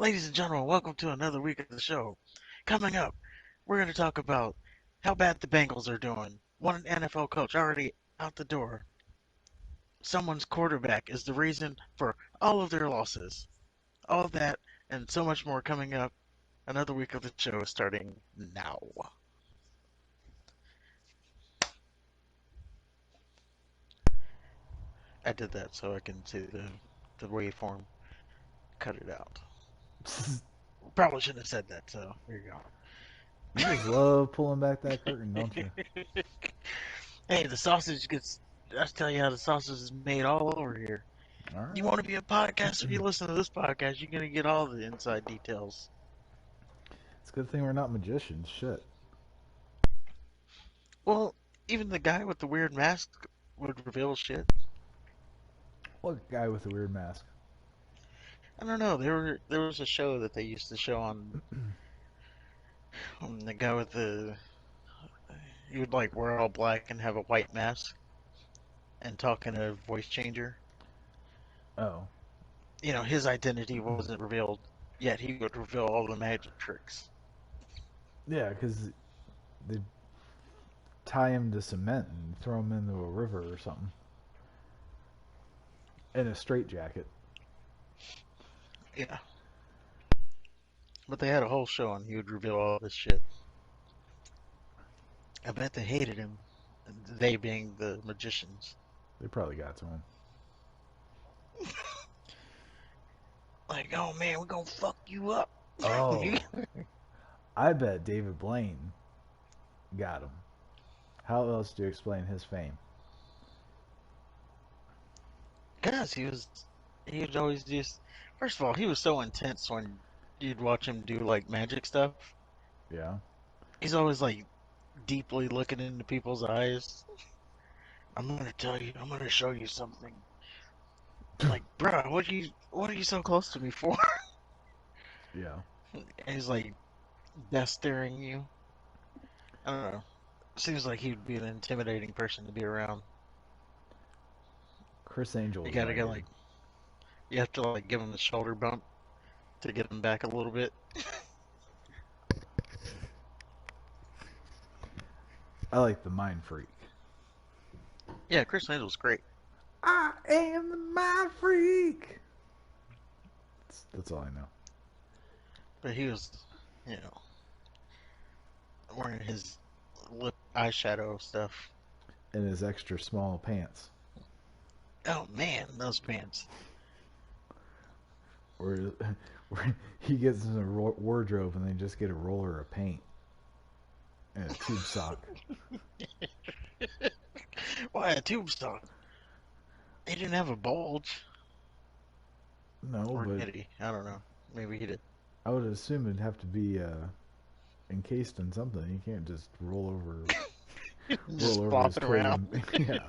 Ladies and gentlemen, welcome to another week of the show. Coming up, we're going to talk about how bad the Bengals are doing. One NFL coach already out the door. Someone's quarterback is the reason for all of their losses. All of that and so much more coming up. Another week of the show is starting now. I did that so I can see the waveform. Cut it out. Probably shouldn't have said that, so here you You just love pulling back that curtain, don't you? go. Hey, the sausage gets. I tell you how the sausage is made all over here. All You right. want to be a podcaster? If you listen to this podcast, you're gonna get all the inside details. It's a good thing we're not magicians. Shit. Well, even the guy with the weird mask would reveal shit. What guy with the weird mask? I don't know. There was a show that they used to show on the guy with the he would like wear all black and have a white mask and talk in a voice changer. Oh. You know, his identity wasn't revealed yet. He would reveal all the magic tricks. Yeah, because they tie him to cement and throw him into a river or something. In a straitjacket. Yeah, but they had a whole show and he would reveal all this shit. I bet they hated him. They being the magicians. They probably got to him. Like, oh man, we're gonna fuck you up. Oh. I bet David Blaine got him. How else do you explain his fame? Cause he would always just. First of all, he was so intense when you'd watch him do like magic stuff. Yeah. He's always like deeply looking into people's eyes. I'm gonna tell you. I'm gonna show you something. Like, bruh, what are you so close to me for? Yeah. And he's like death staring you. I don't know. Seems like he'd be an intimidating person to be around. Chris Angel You was gotta my go dude. like you have to like give him the shoulder bump to get him back a little bit. I like the Mind Freak. Yeah, Chris Angel's great, I am the Mind Freak. That's all I know. but he was, you know, wearing his lip eyeshadow stuff. In his extra small pants. Oh man, those pants. Where, where he gets in a wardrobe and they just get a roller of paint and a tube sock. Why a tube sock? He didn't have a bulge, No, or but did he? I don't know. Maybe he did. I would assume it'd have to be encased in something. You can't just roll Just over his flopping around. clothing.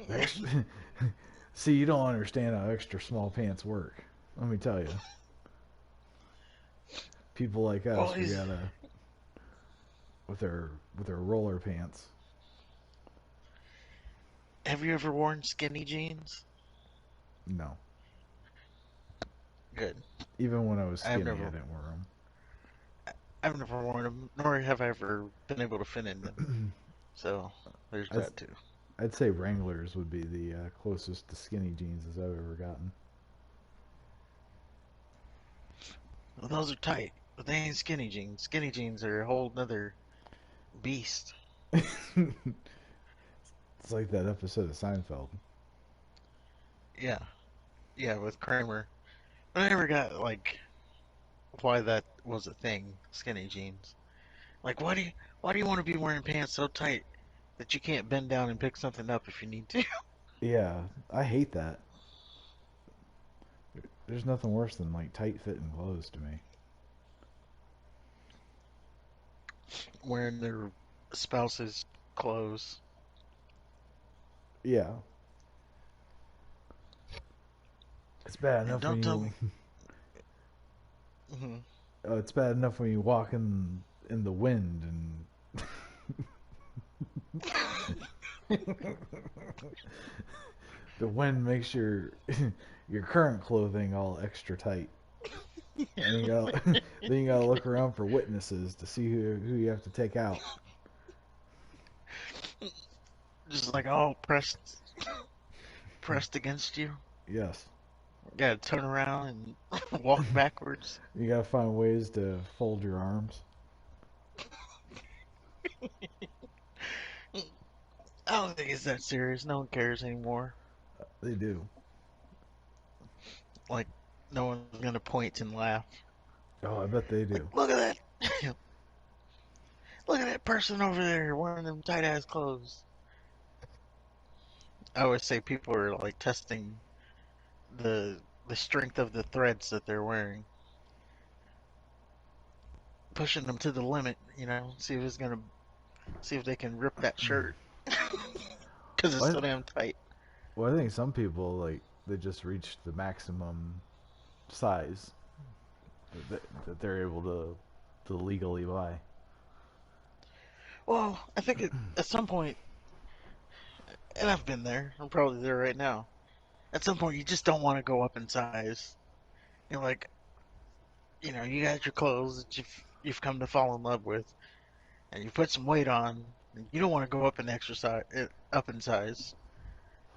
Yeah. See, you don't understand how extra small pants work. Let me tell you. People like Well, us, we he's. gotta with our roller pants. Have you ever worn skinny jeans? No, Good. even when I was I've skinny, I never. didn't wear I've never worn them, nor have I ever been able to fit in them. them. So there's I'd, that too. I'd say Wranglers would be the closest to skinny jeans as I've ever gotten. Well, those are tight, but they ain't skinny jeans. Skinny jeans are a whole nother beast. It's like that episode of Seinfeld. Yeah, yeah, with Kramer. I never got like why that was a thing. Skinny jeans. Like, why do you want to be wearing pants so tight that you can't bend down and pick something up if you need to? Yeah, I hate that. There's nothing worse than like tight fitting clothes to me. Wearing their spouse's clothes. Yeah, it's bad And enough don't when tell you me. Hmm. it's bad enough when you walk in the wind and The wind makes your your current clothing all extra tight. And you got then you gotta look around for witnesses to see who you have to take out. Just like all pressed against you. Yes, Gotta turn around and walk backwards. you gotta find ways to fold your arms. I don't think it's that serious. No one cares anymore. They do. Like, no one's gonna point and laugh. Oh, I bet they Like, do. look at that. Look at that person over there wearing them tight ass clothes. I always say people are like testing the strength of the threads that they're wearing, pushing them to the limit. See if they can rip that shirt because it's so Well, damn tight. I think some people like they just reach the maximum size that they're able to legally buy. Well, I think at some point, and I've been there. I'm probably there right now. At some point, you just don't want to go up in size. You're like, you got your clothes that you've come to fall in love with, and you put some weight on. And you don't want to go up in up in size,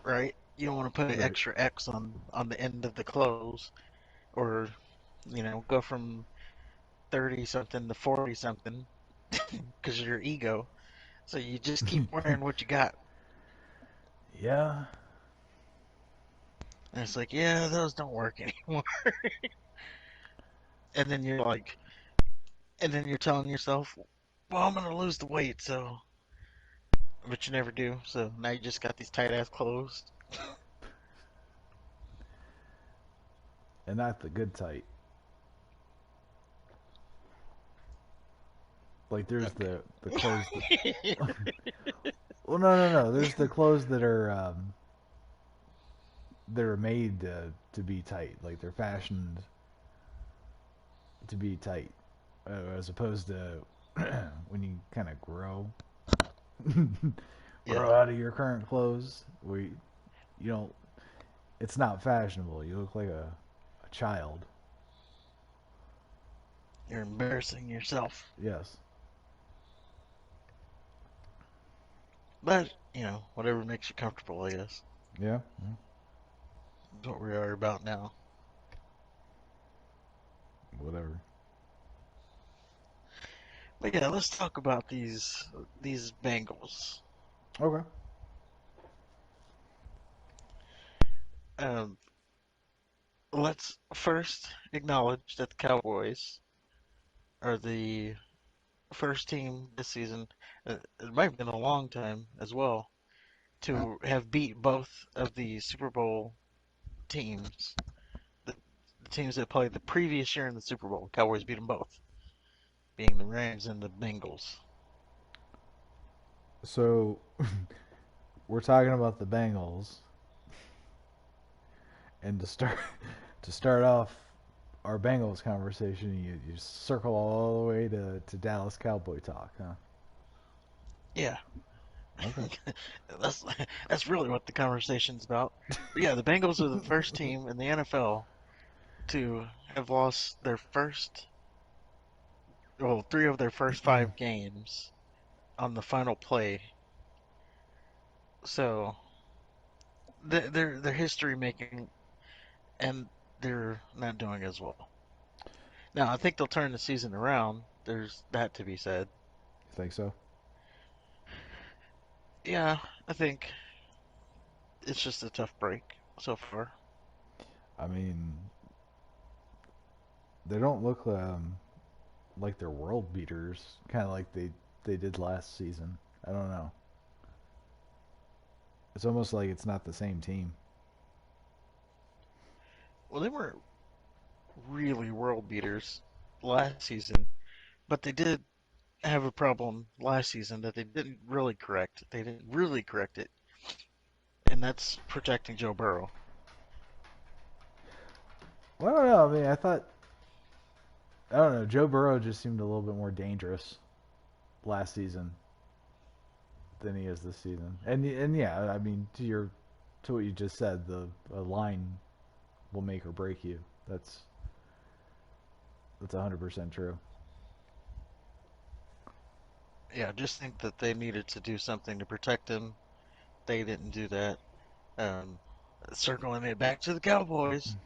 right? You don't want to put an Right. extra X on the end of the clothes, or go from 30 something to 40 something because of your ego. So you just keep wearing what you got. Yeah. And it's like, yeah, those don't work anymore. And then you're like, and then you're telling yourself, well, I'm gonna lose the weight, but you never do. So now you just got these tight ass clothes. And not the good type. Like there's the clothes that. Okay. Well, no. There's the clothes that are made to be tight. Like they're fashioned to be tight, as opposed to when you kind of Yeah, grow out of your current clothes, where you don't. It's not fashionable. You look like a child. you're embarrassing yourself. Yes. But, whatever makes you comfortable, I guess. Yeah. Yeah. That's what we are about now. Whatever. But yeah, let's talk about these Bengals. Okay. Um, let's first acknowledge that the Cowboys are the first team this season. It might have been a long time as well to have beat both of the Super Bowl teams, the teams that played the previous year in the Super Bowl. Cowboys beat them both, being the Rams and the Bengals. So we're talking about the Bengals, and to start off our Bengals conversation, you circle all the way to Dallas Cowboy talk, huh? Yeah, Okay. that's that's really what the conversation's about. But yeah, the Bengals are the first team in the NFL to have lost three of their first five games on the final play. So they're history making, and they're not doing as well. Now I think they'll turn the season around. There's that to be said. You think so? Yeah, I think it's just a tough break so far. I mean, they don't look like they're world beaters, kind of like they did last season. I don't know. It's almost like it's not the same team. Well, they weren't really world beaters last season, but they did have a problem last season that they didn't really correct. They didn't really correct it, and that's protecting Joe Burrow. Well, I don't know. I mean, I don't know. Joe Burrow just seemed a little bit more dangerous last season than he is this season. And yeah, I mean, to what you just said, the a line will make or break you. That's 100% true. Yeah, just think that they needed to do something to protect him. They didn't do that. Um, Circling it back to the Cowboys,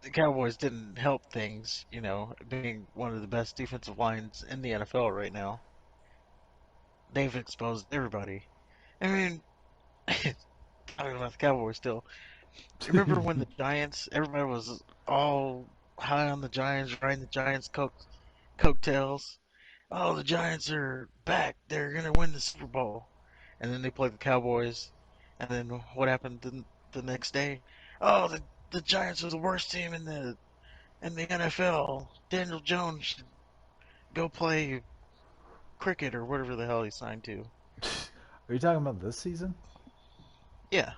the Cowboys didn't help things, being one of the best defensive lines in the NFL right now. They've exposed everybody. I mean, talking about the Cowboys still. Remember when the Giants, everybody was all high on the Giants, riding the Giants' coattails? Oh, the Giants are back. They're going to win the Super Bowl. And then they played the Cowboys. And then what happened the next day? Oh, the Giants are the worst team in the NFL. Daniel Jones should go play cricket or whatever the hell he signed to. Are you talking about this season? Yeah.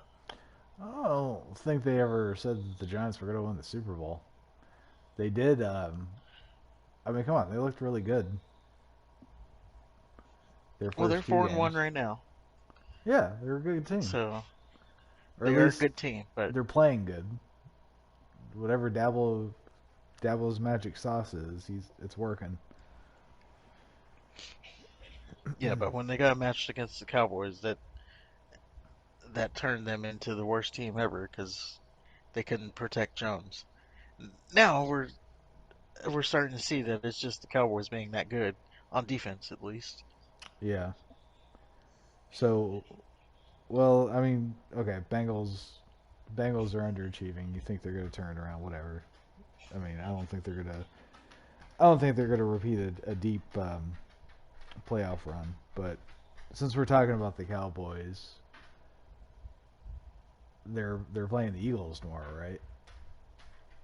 I don't think they ever said that the Giants were going to win the Super Bowl. They did. I mean, come on, they looked really good their Well, first they're few 4-1 games. right now. Yeah, they're a good team, So or at they are a least good team. But they're playing good. Whatever Dabble's magic sauce is, it's working. yeah, but when they got matched against the Cowboys, that turned them into the worst team ever because they couldn't protect Jones. Now we're starting to see that it's just the Cowboys being that good on defense, at least. Yeah. So, well, I mean, okay, Bengals are underachieving. You think they're going to turn it around? Whatever. I mean, I don't think they're going to. I don't think they're going to repeat a deep playoff run. But since we're talking about the Cowboys, they're playing the Eagles tomorrow, right?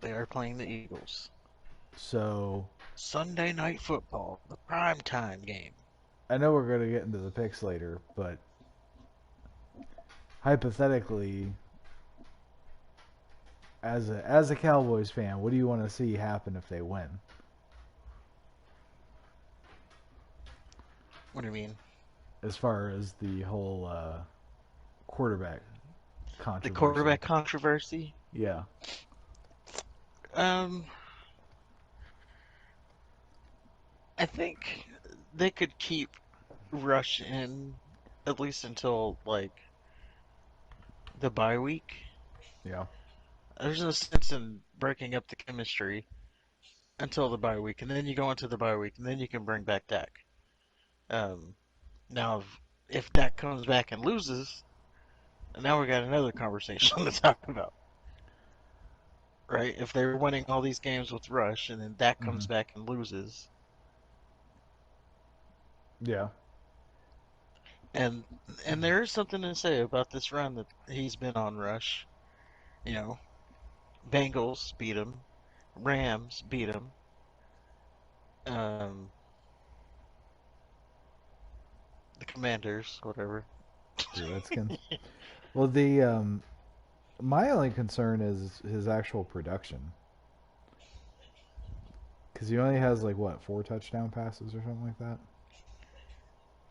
They are playing the Eagles. So Sunday night football, the prime time game. I know we're going to get into the picks later, but hypothetically, as a Cowboys fan, what do you want to see happen if they win? What do you mean? As far as the whole quarterback The controversy. quarterback controversy? Yeah, Um, I think they could keep Rush in at least until like the bye week. yeah, There's no sense in breaking up the chemistry until the bye week, and then you go into the bye week, and then you can bring back Dak. Um, Now, if Dak comes back and loses, now we got another conversation to talk about, right? If they're winning all these games with Rush, and then Dak hmm comes back and loses, yeah. and and there is something to say about this run that he's been on Rush. You know, Bengals beat him, Rams beat him, um, the Commanders, whatever. The Redskins. Well, the my only concern is his actual production because he only has like what 4 touchdown passes or something like that.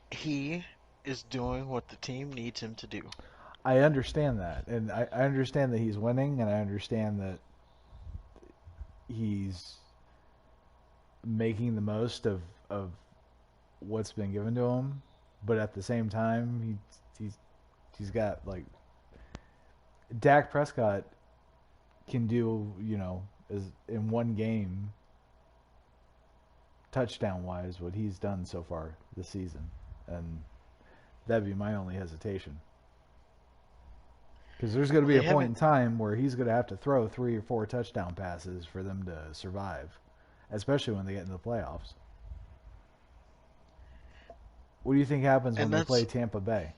He is doing what the team needs him to do. I understand that, and I understand that he's winning, and I understand that he's making the most of what's been given to him, but at the same time, he's got like Dak Prescott can do, as in one game touchdown wise what he's done so far this season, and that'd be my only hesitation. Because there's going to Well, be they a point haven't, in time where he's going to have to throw 3 or 4 touchdown passes for them to survive, especially when they get into the playoffs. What do you think happens when and they play that's Tampa Bay?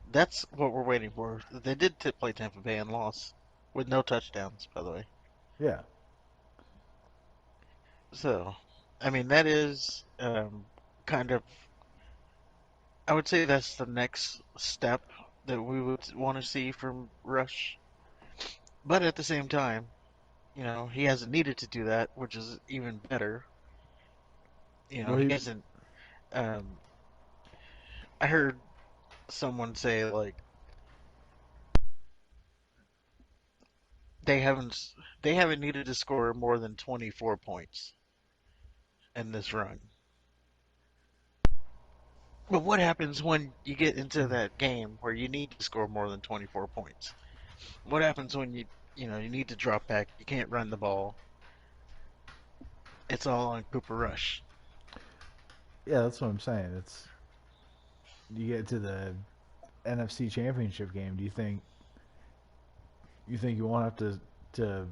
that's what we're waiting for. They did play Tampa Bay and lost with no touchdowns, by the way. Yeah, So, I mean, that is kind of, I would say that's the next step that we would want to see from Rush. But at the same time, he hasn't needed to do that, which is even better. well, He hasn't. Um, I heard someone say like they haven't they haven't needed to score more than 24 points in this run. But what happens when you get into that game where you need to score more than 24 points? What happens when you need to drop back, you can't run the ball. It's all on Cooper Rush. Yeah, that's what I'm saying. It's you get to the NFC Championship game. Do you think you won't have to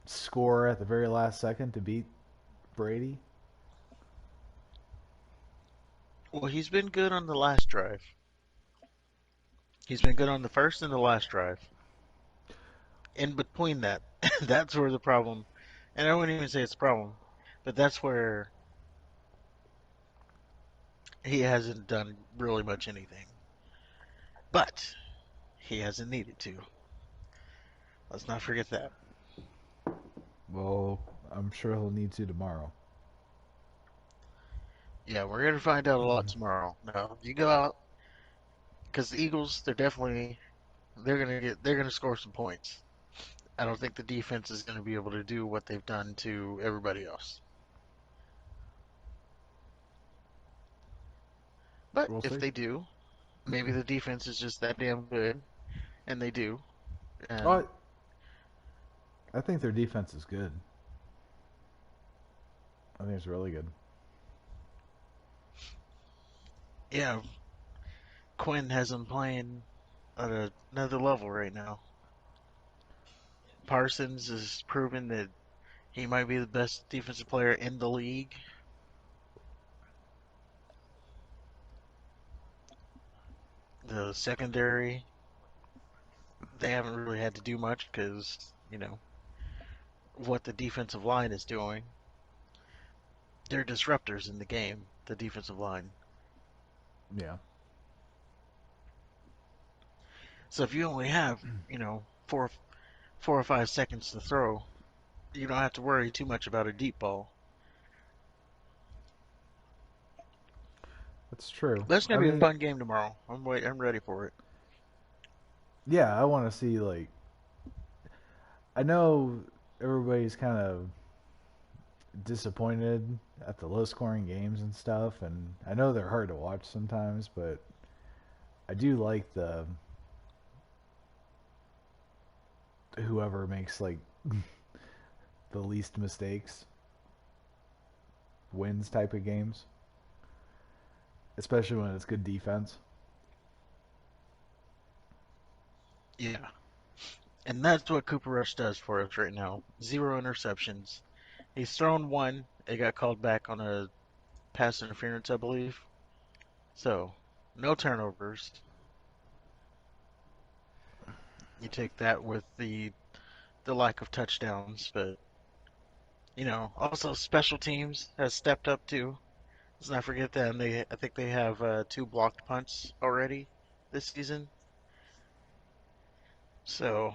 score at the very last second to beat Brady? Well, he's been good on the last drive. He's been good on the first and the last drive. In between that, that's where the problem, and I wouldn't even say it's a problem, but that's where he hasn't done really much anything. But he hasn't needed to. Let's not forget that. Well, I'm sure he'll need to tomorrow. Yeah, we're gonna find out a lot tomorrow. Now, you go out because the Eagles, they're gonna score some points. I don't think the defense is gonna be able to do what they've done to everybody else. But We'll if see. they do, maybe the defense is just that damn good, and they do. Oh, And I think their defense is good. I think it's really good. yeah, Quinn has them playing at another level right now. Parsons has proven that he might be the best defensive player in the league. The secondary, they haven't really had to do much because, what the defensive line is doing. They're disruptors in the game, the defensive line. Yeah. So if you only have, 4 or 5 seconds to throw, you don't have to worry too much about a deep ball. That's true. That's I gonna be a mean, fun game tomorrow. I'm ready for it. yeah, I want to see like I know everybody's kind of disappointed at the low scoring games and stuff, and I know they're hard to watch sometimes, but I do like the whoever makes like the least mistakes wins type of games, especially when it's good defense. Yeah. And that's what Cooper Rush does for us right now. 0 interceptions. He's thrown one. It got called back on a pass interference, I believe. So, no turnovers. You take that with the lack of touchdowns, but also special teams has stepped up too. Let's not forget that. And I think they have 2 blocked punts already this season. So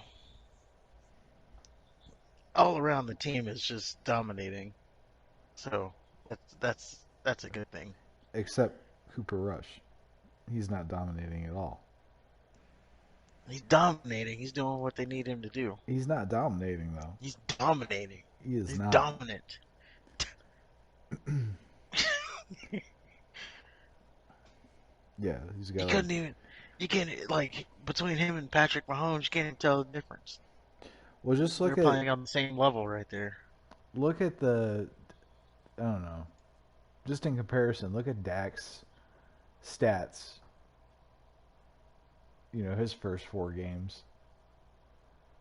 all around the team is just dominating. So that's a good thing. Except Cooper Rush, he's not dominating at all. He's dominating. He's doing what they need him to do. He's not dominating though. He's dominating. He is He's not. dominant. Yeah, he's You got like couldn't even. You can't like between him and Patrick Mahomes. You can't even tell the difference. well, just They're playing on the same level right there. look at the I don't know. Just in comparison, look at Dak's stats. You know, his first 4 games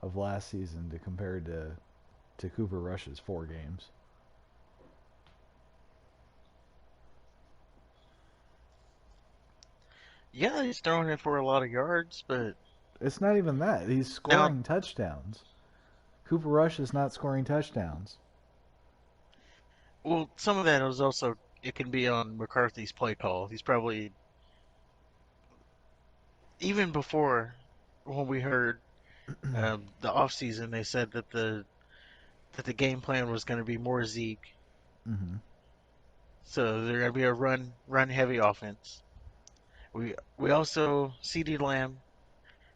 of last season to compare to Cooper Rush's 4 games. Yeah, he's throwing it for a lot of yards, but It's not even that. He's now, scoring touchdowns. Cooper Rush is not scoring touchdowns. well, some of that is also it can be on McCarthy's play call. He's probably even before when we heard the off season, they said that the game plan was going to be more Zeke. Mm-hmm. So they're going to be a run heavy offense. We also CD Lamb.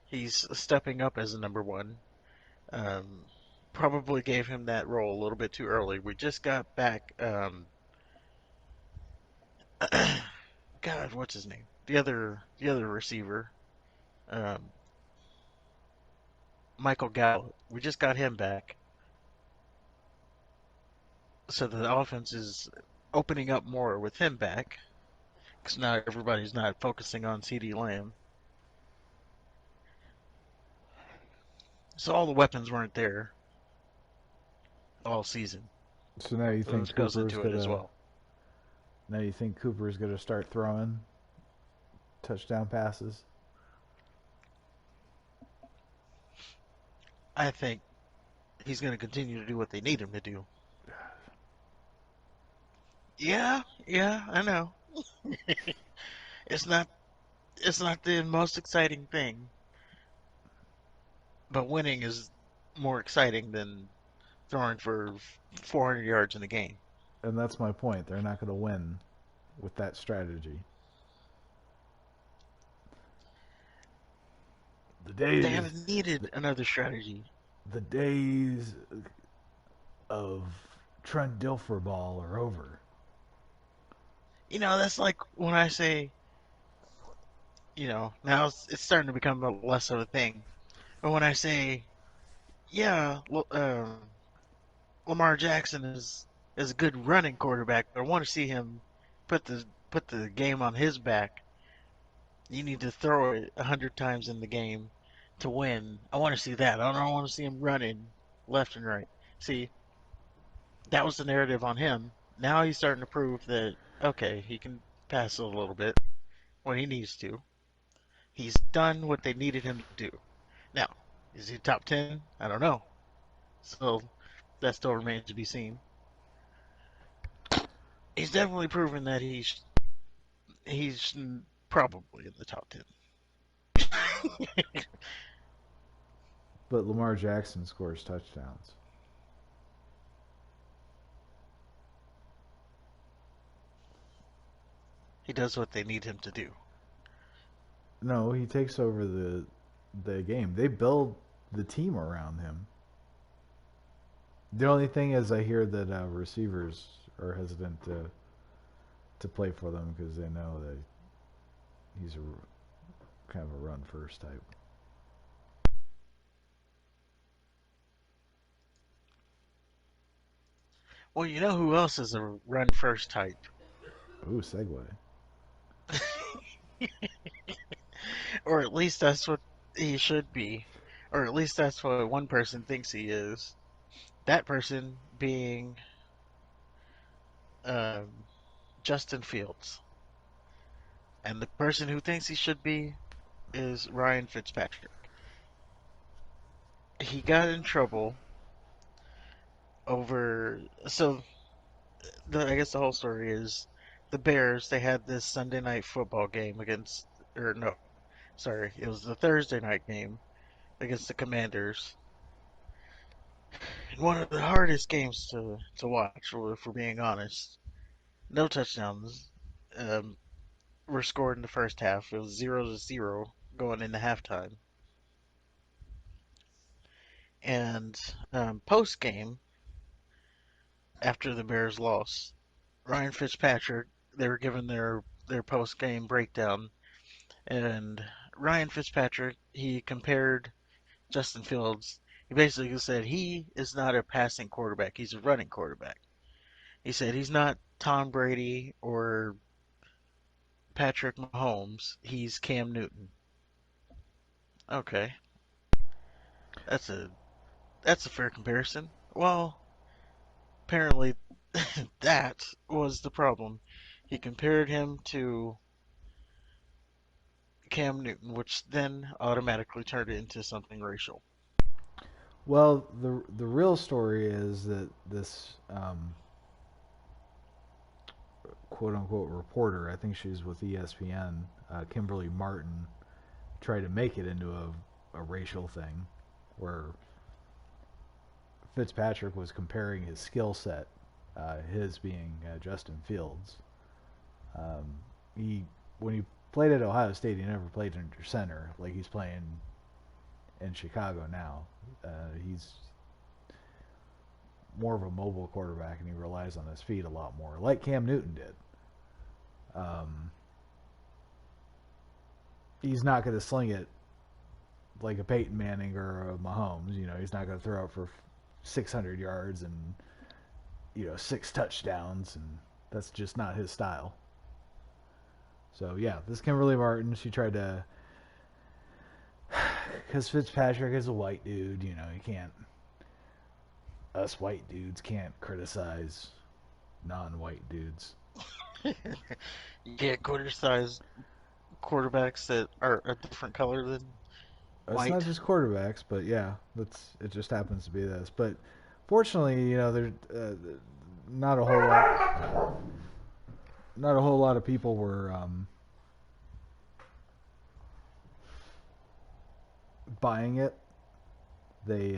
He's stepping up as a number one. Um, Probably gave him that role a little bit too early. We just got back. God, what's his name? The other receiver, um, Michael Gallup. We just got him back, so the offense is opening up more with him back. Because now everybody's not focusing on CD Lamb, so all the weapons weren't there all season. So now you So think this goes Cooper's into it as gonna well. now you think Cooper's gonna start throwing touchdown passes? I think he's going to continue to do what they need him to do. Yeah, yeah, I know. It's not it's not the most exciting thing, but winning is more exciting than throwing for 400 yards in a game. And that's my point. They're not gonna win with that strategy. The They days haven't needed the, another strategy. the days of Trent Dilfer ball are over. That's like when I say, now it's starting to become less of a thing. But when I say, yeah, Lamar Jackson is a good running quarterback, but I want to see him put the game on his back. You need to throw it 100 times in the game to win. I want to see that. I don't want to see him running left and right. See, that was the narrative on him. Now he's starting to prove that okay, he can pass it a little bit when he needs to. He's done what they needed him to do. Now, is he top 10? I don't know. So that still remains to be seen. He's definitely proven that he's probably in the top 10. But Lamar Jackson scores touchdowns. He does what they need him to do. No, he takes over the game. They build the team around him. The only thing is, I hear that receivers are hesitant to play for them because they know that he's kind of a run first type. Well, you know who else is a run first type? Ooh, segue. Or at least that's what he should be. Or at least that's what one person thinks he is. That person being um, Justin Fields. And the person who thinks he should be is Ryan Fitzpatrick. He got in trouble over. So, I guess the whole story is the Bears, they had this Sunday night football game against. Or no, sorry. It was the Thursday night game against the Commanders. One of the hardest games to watch, if we're being honest. No touchdowns um, were scored in the first half. It was 0-0 going into halftime. And post game, after the Bears lost, Ryan Fitzpatrick, they were given their post game breakdown, and Ryan Fitzpatrick, he compared Justin Fields. He basically said he is not a passing quarterback; he's a running quarterback. He said he's not Tom Brady or Patrick Mahomes. He's Cam Newton. Okay, that's a that's a fair comparison. Well, apparently that was the problem. He compared him to Cam Newton, which then automatically turned it into something racial. Well, the real story is that this quote unquote reporter, I think she's with ESPN, Kimberly Martin, tried to make it into a racial thing, where Fitzpatrick was comparing his skill set, his being Justin Fields. Um, he when he played at Ohio State, he never played under center like he's playing in Chicago now. He's more of a mobile quarterback, and he relies on his feet a lot more, like Cam Newton did. Um, he's not going to sling it like a Peyton Manning or a Mahomes. He's not going to throw it for 600 yards and 6 touchdowns, and that's just not his style. So yeah, this Kimberly Martin, she tried to, because Fitzpatrick is a white dude. You can't, us white dudes can't criticize non-white dudes. You can't criticize quarterbacks that are a different color than It's not white. just quarterbacks, but yeah, that's it. Just happens to be this, but fortunately, there's not a whole lot. Not a whole lot of people were buying it. They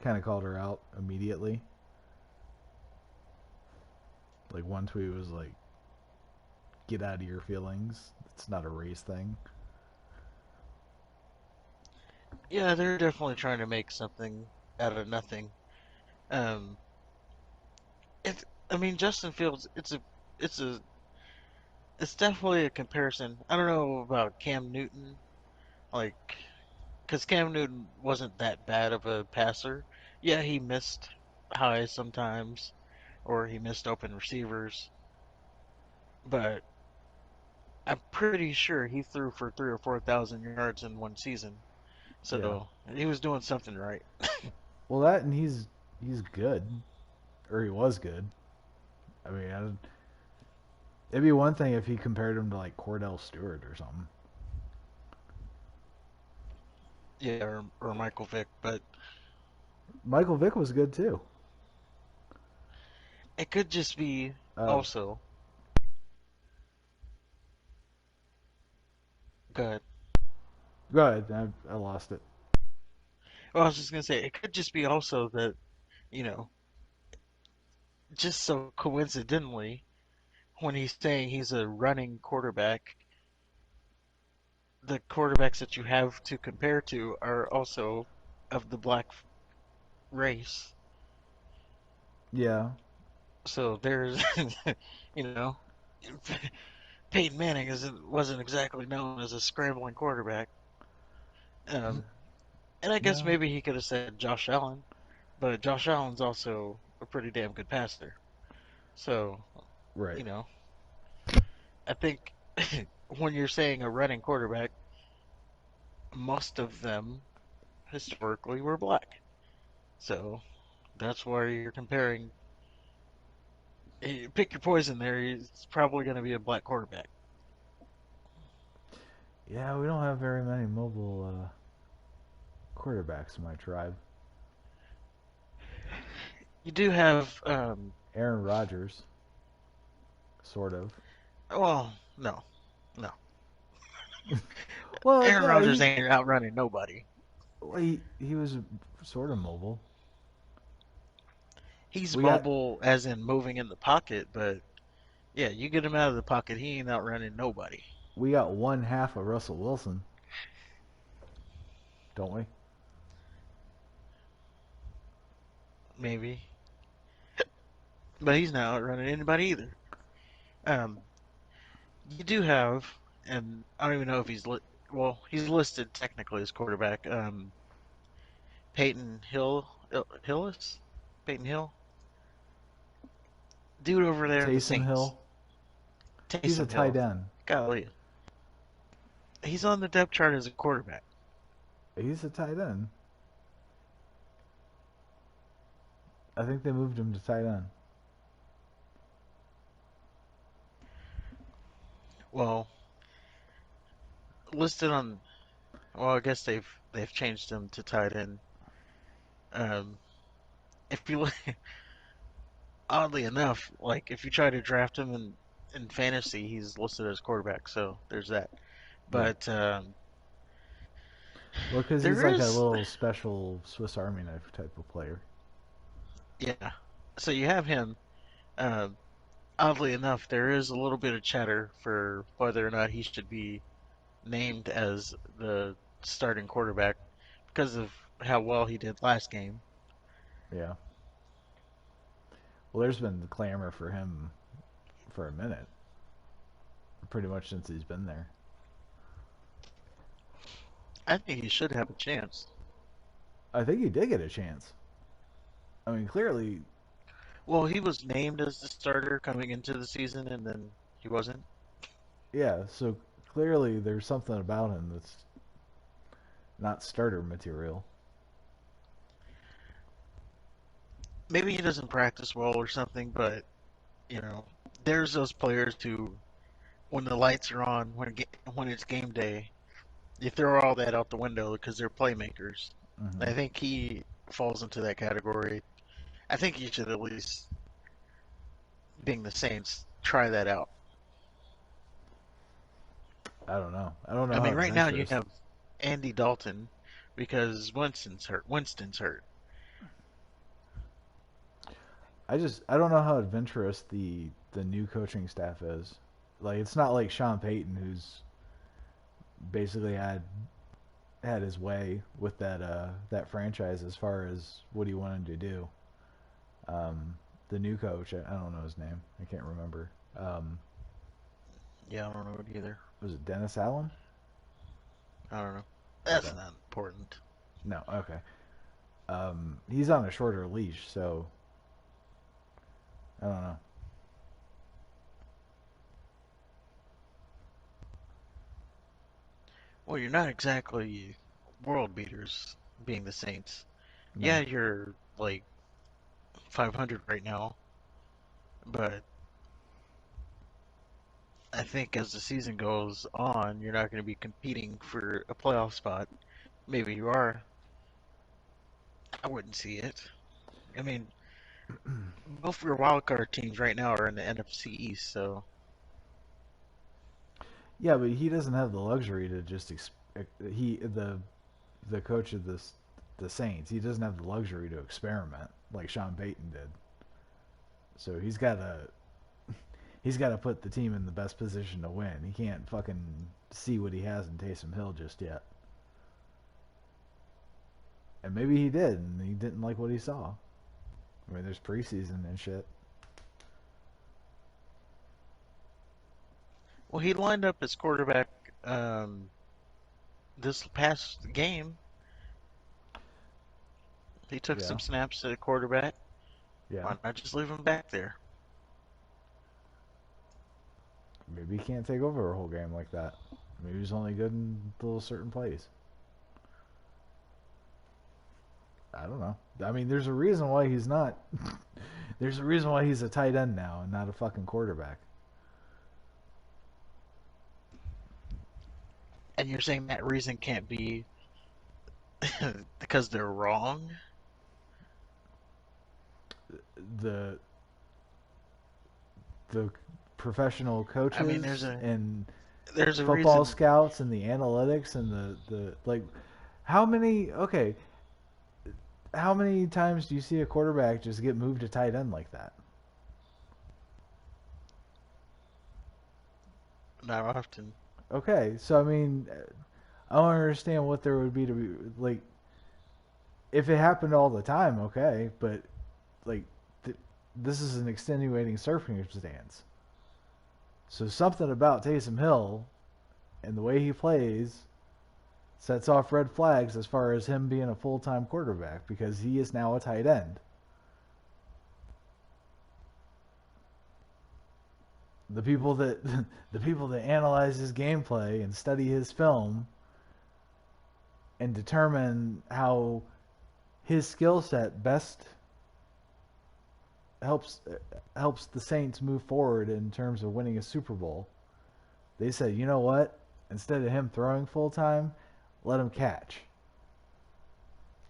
kind of called her out immediately. Like one tweet was like, "Get out of your feelings. It's not a race thing." Yeah, they're definitely trying to make something out of nothing. Um, I mean, Justin Fields, it's a, it's definitely a comparison. I don't know about Cam Newton, like, because Cam Newton wasn't that bad of a passer. Yeah, he missed highs sometimes, or he missed open receivers, but I'm pretty sure he threw for 3 or 4 thousand yards in one season. Yeah. So he was doing something right. Well, that and he's good, or he was good. I mean, it'd be one thing if he compared him to like Cordell Stewart or something. Yeah, or Michael Vick, but Michael Vick was good too. it could just be Uh, also good. Go ahead. I lost it. Well, I was just gonna say it could just be also that, you know, just so coincidentally, when he's saying he's a running quarterback, the quarterbacks that you have to compare to are also of the black race. Yeah. So there's, you know, Peyton Manning wasn't exactly known as a scrambling quarterback. Um, and I guess No. maybe he could have said Josh Allen, but Josh Allen's also a pretty damn good passer. So, Right. you know, I think when you're saying a running quarterback, most of them historically were black. So that's why you're comparing. Pick your poison there. It's probably going to be a black quarterback. Yeah, we don't have very many mobile quarterbacks in my tribe. You do have, Aaron Rodgers, sort of. well, no, no. Well, Aaron no, Rodgers ain't outrunning nobody. he was sort of mobile. He's We got mobile as in moving in the pocket, but yeah, you get him out of the pocket, he ain't outrunning nobody. we got one half of Russell Wilson, don't we? Maybe, but he's not outrunning anybody either. Um, you do have, and I don't even know if well, he's listed technically as quarterback. Peyton Hillis, Peyton Hill, dude over there in the Taysom Saints. Hill, he's a Taysom tight Hill, end. golly, he's on the depth chart as a quarterback. He's a tight end. I think they moved him to tight end. Well, listed on. Well, I guess they've changed him to tight end. Um, if you look, oddly enough, like if you try to draft him in fantasy, he's listed as quarterback. So there's that. Yeah. But Well, because he's there like a is, little special Swiss Army knife type of player. yeah. So you have him. Um, Oddly enough, there is a little bit of chatter for whether or not he should be named as the starting quarterback. because of how well he did last game. Yeah. Well, there's been clamor for him for a minute, pretty much since he's been there. I think he should have a chance. I think he did get a chance. I mean, clearly, Well, he was named as the starter coming into the season, and then he wasn't. yeah. So clearly, there's something about him that's not starter material. Maybe he doesn't practice well or something, but you know, there's those players who, when the lights are on, when it's game day, you throw all that out the window because they're playmakers. Hmm. I think he falls into that category. I think he should at least, being the Saints, try that out. I don't know. I don't I know how mean, right now you adventurous. have Andy Dalton because Winston's hurt. Winston's hurt. I don't know how adventurous the new coaching staff is. Like, it's not like Sean Payton, who's basically had his way with that franchise as far as what he wanted to do. Um, the new coach, I don't know his name. I can't remember. Um, Yeah, I don't know it either. was it Dennis Allen? I don't know. Okay. That's not important. No. Okay. He's on a shorter leash, so I don't know. Well, you're not exactly world beaters being the Saints. Yeah, No. you're like 500 right now, but I think as the season goes on, you're not going to be competing for a playoff spot. Maybe you are. I wouldn't see it. I mean, both your wild card teams right now are in the NFC East, so Yeah, but he doesn't have the luxury to just he the coach of the Saints. He doesn't have the luxury to experiment like Sean Payton did. So he's got to put the team in the best position to win. He can't fucking see what he has in Taysom Hill just yet. And maybe he did, and he didn't like what he saw. I mean, there's preseason and shit. well, he lined up as quarterback um, this past game. He took Yeah, some snaps at quarterback. yeah. Why not just leave him back there? Maybe he can't take over a whole game like that. Maybe he's only good in little certain plays. I don't know. I mean, there's a reason why he's not. There's a reason why he's a tight end now and not a fucking quarterback. And you're saying that reason can't be because they're wrong? The the professional I mean, coaches and there's a football reason. scouts and the analytics and the like, how many okay, how many times do you see a quarterback just get moved to tight end like that? Not often. Okay, so I mean, I don't understand what there would be to be like if it happened all the time, okay, but like this is an extenuating circumstance. So something about Taysom Hill and the way he plays sets off red flags as far as him being a full-time quarterback because he is now a tight end. The people that the people that analyze his gameplay and study his film and determine how his skill set best helps helps the Saints move forward in terms of winning a Super Bowl. They said, you know what? Instead of him throwing full time, let him catch,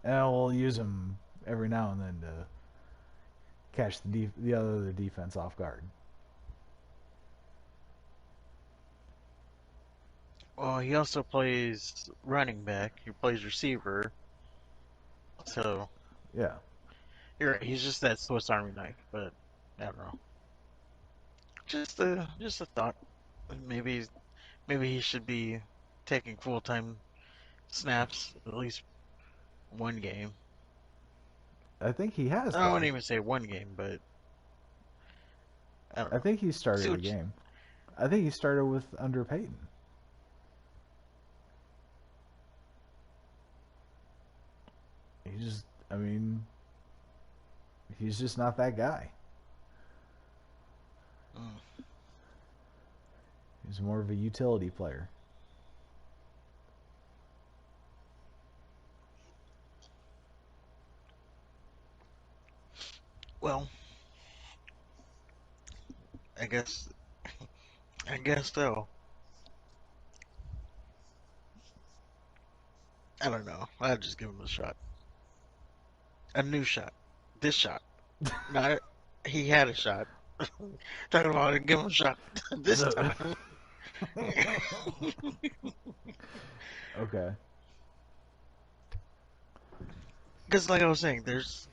and we'll use him every now and then to catch the other defense off guard. Well, he also plays running back. He plays receiver. So Yeah, you're right. He's just that Swiss Army knife. But I don't know. Just a thought. Maybe he should be taking full time snaps at least one game. I think he has I wouldn't though. even say one game, but I don't I know. think he See started a what game. I think he started with under Peyton. He just, I mean, he's just not that guy. mm, He's more of a utility player. well, I guess I guess so. I don't know. I'll just give him a shot. A new shot. This shot. Not he had a shot. Talking about give him a shot this So, time. okay. Because like I was saying, there's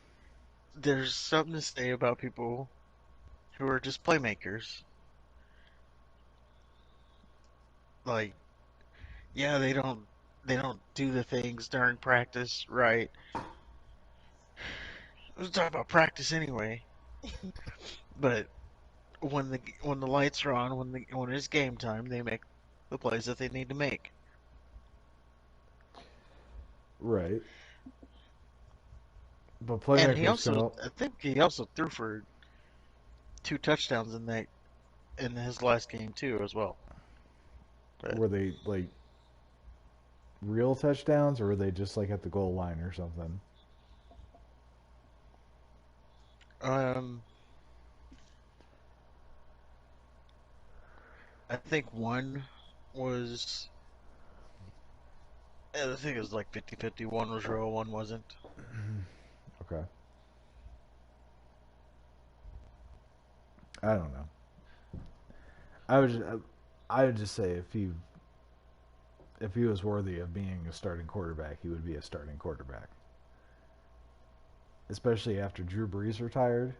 something to say about people who are just playmakers. Like, yeah, they don't do the things during practice, right? Let's talk about practice anyway. But when the lights are on, when it's game time, they make the plays that they need to make. Right. But And he playmakers can also, all. I think he also threw for 2 touchdowns in his last game too, as well. But Were they like real touchdowns or were they just like at the goal line or something? um, I think one was, I think it was like 50-50. One was real, one wasn't. Okay. I don't know. I would just, I would just say if he was worthy of being a starting quarterback, he would be a starting quarterback. Especially after Drew Brees retired.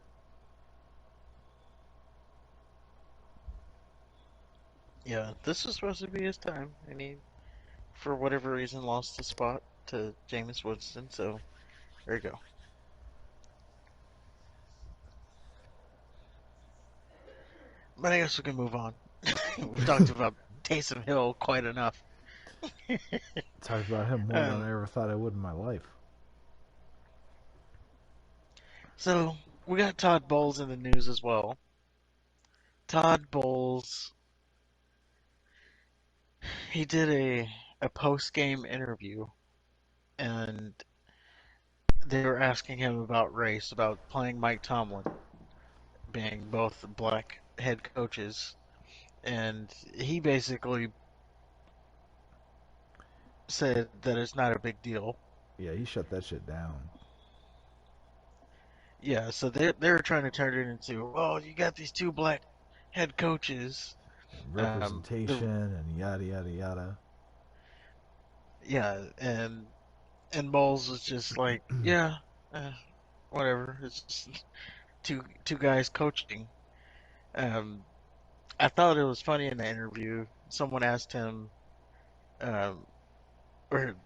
Yeah, this was supposed to be his time, and he, for whatever reason, lost the spot to Jameis Winston. So there you go. But I guess we can move on. We've talked about Taysom Hill quite enough. Talked about him more than I Um, ever thought I would in my life. so we got Todd Bowles in the news as well. Todd Bowles, he did a post game interview, and they were asking him about race, about playing Mike Tomlin, being both black head coaches, and he basically said that it's not a big deal. Yeah, he shut that shit down. Yeah, so they're trying to turn it into, oh, you got these two black head coaches. The Representation and yada yada yada. yeah, and Bowles was just like, yeah, uh, whatever. It's just two guys coaching. Um, I thought it was funny in the interview. Someone asked him, um, or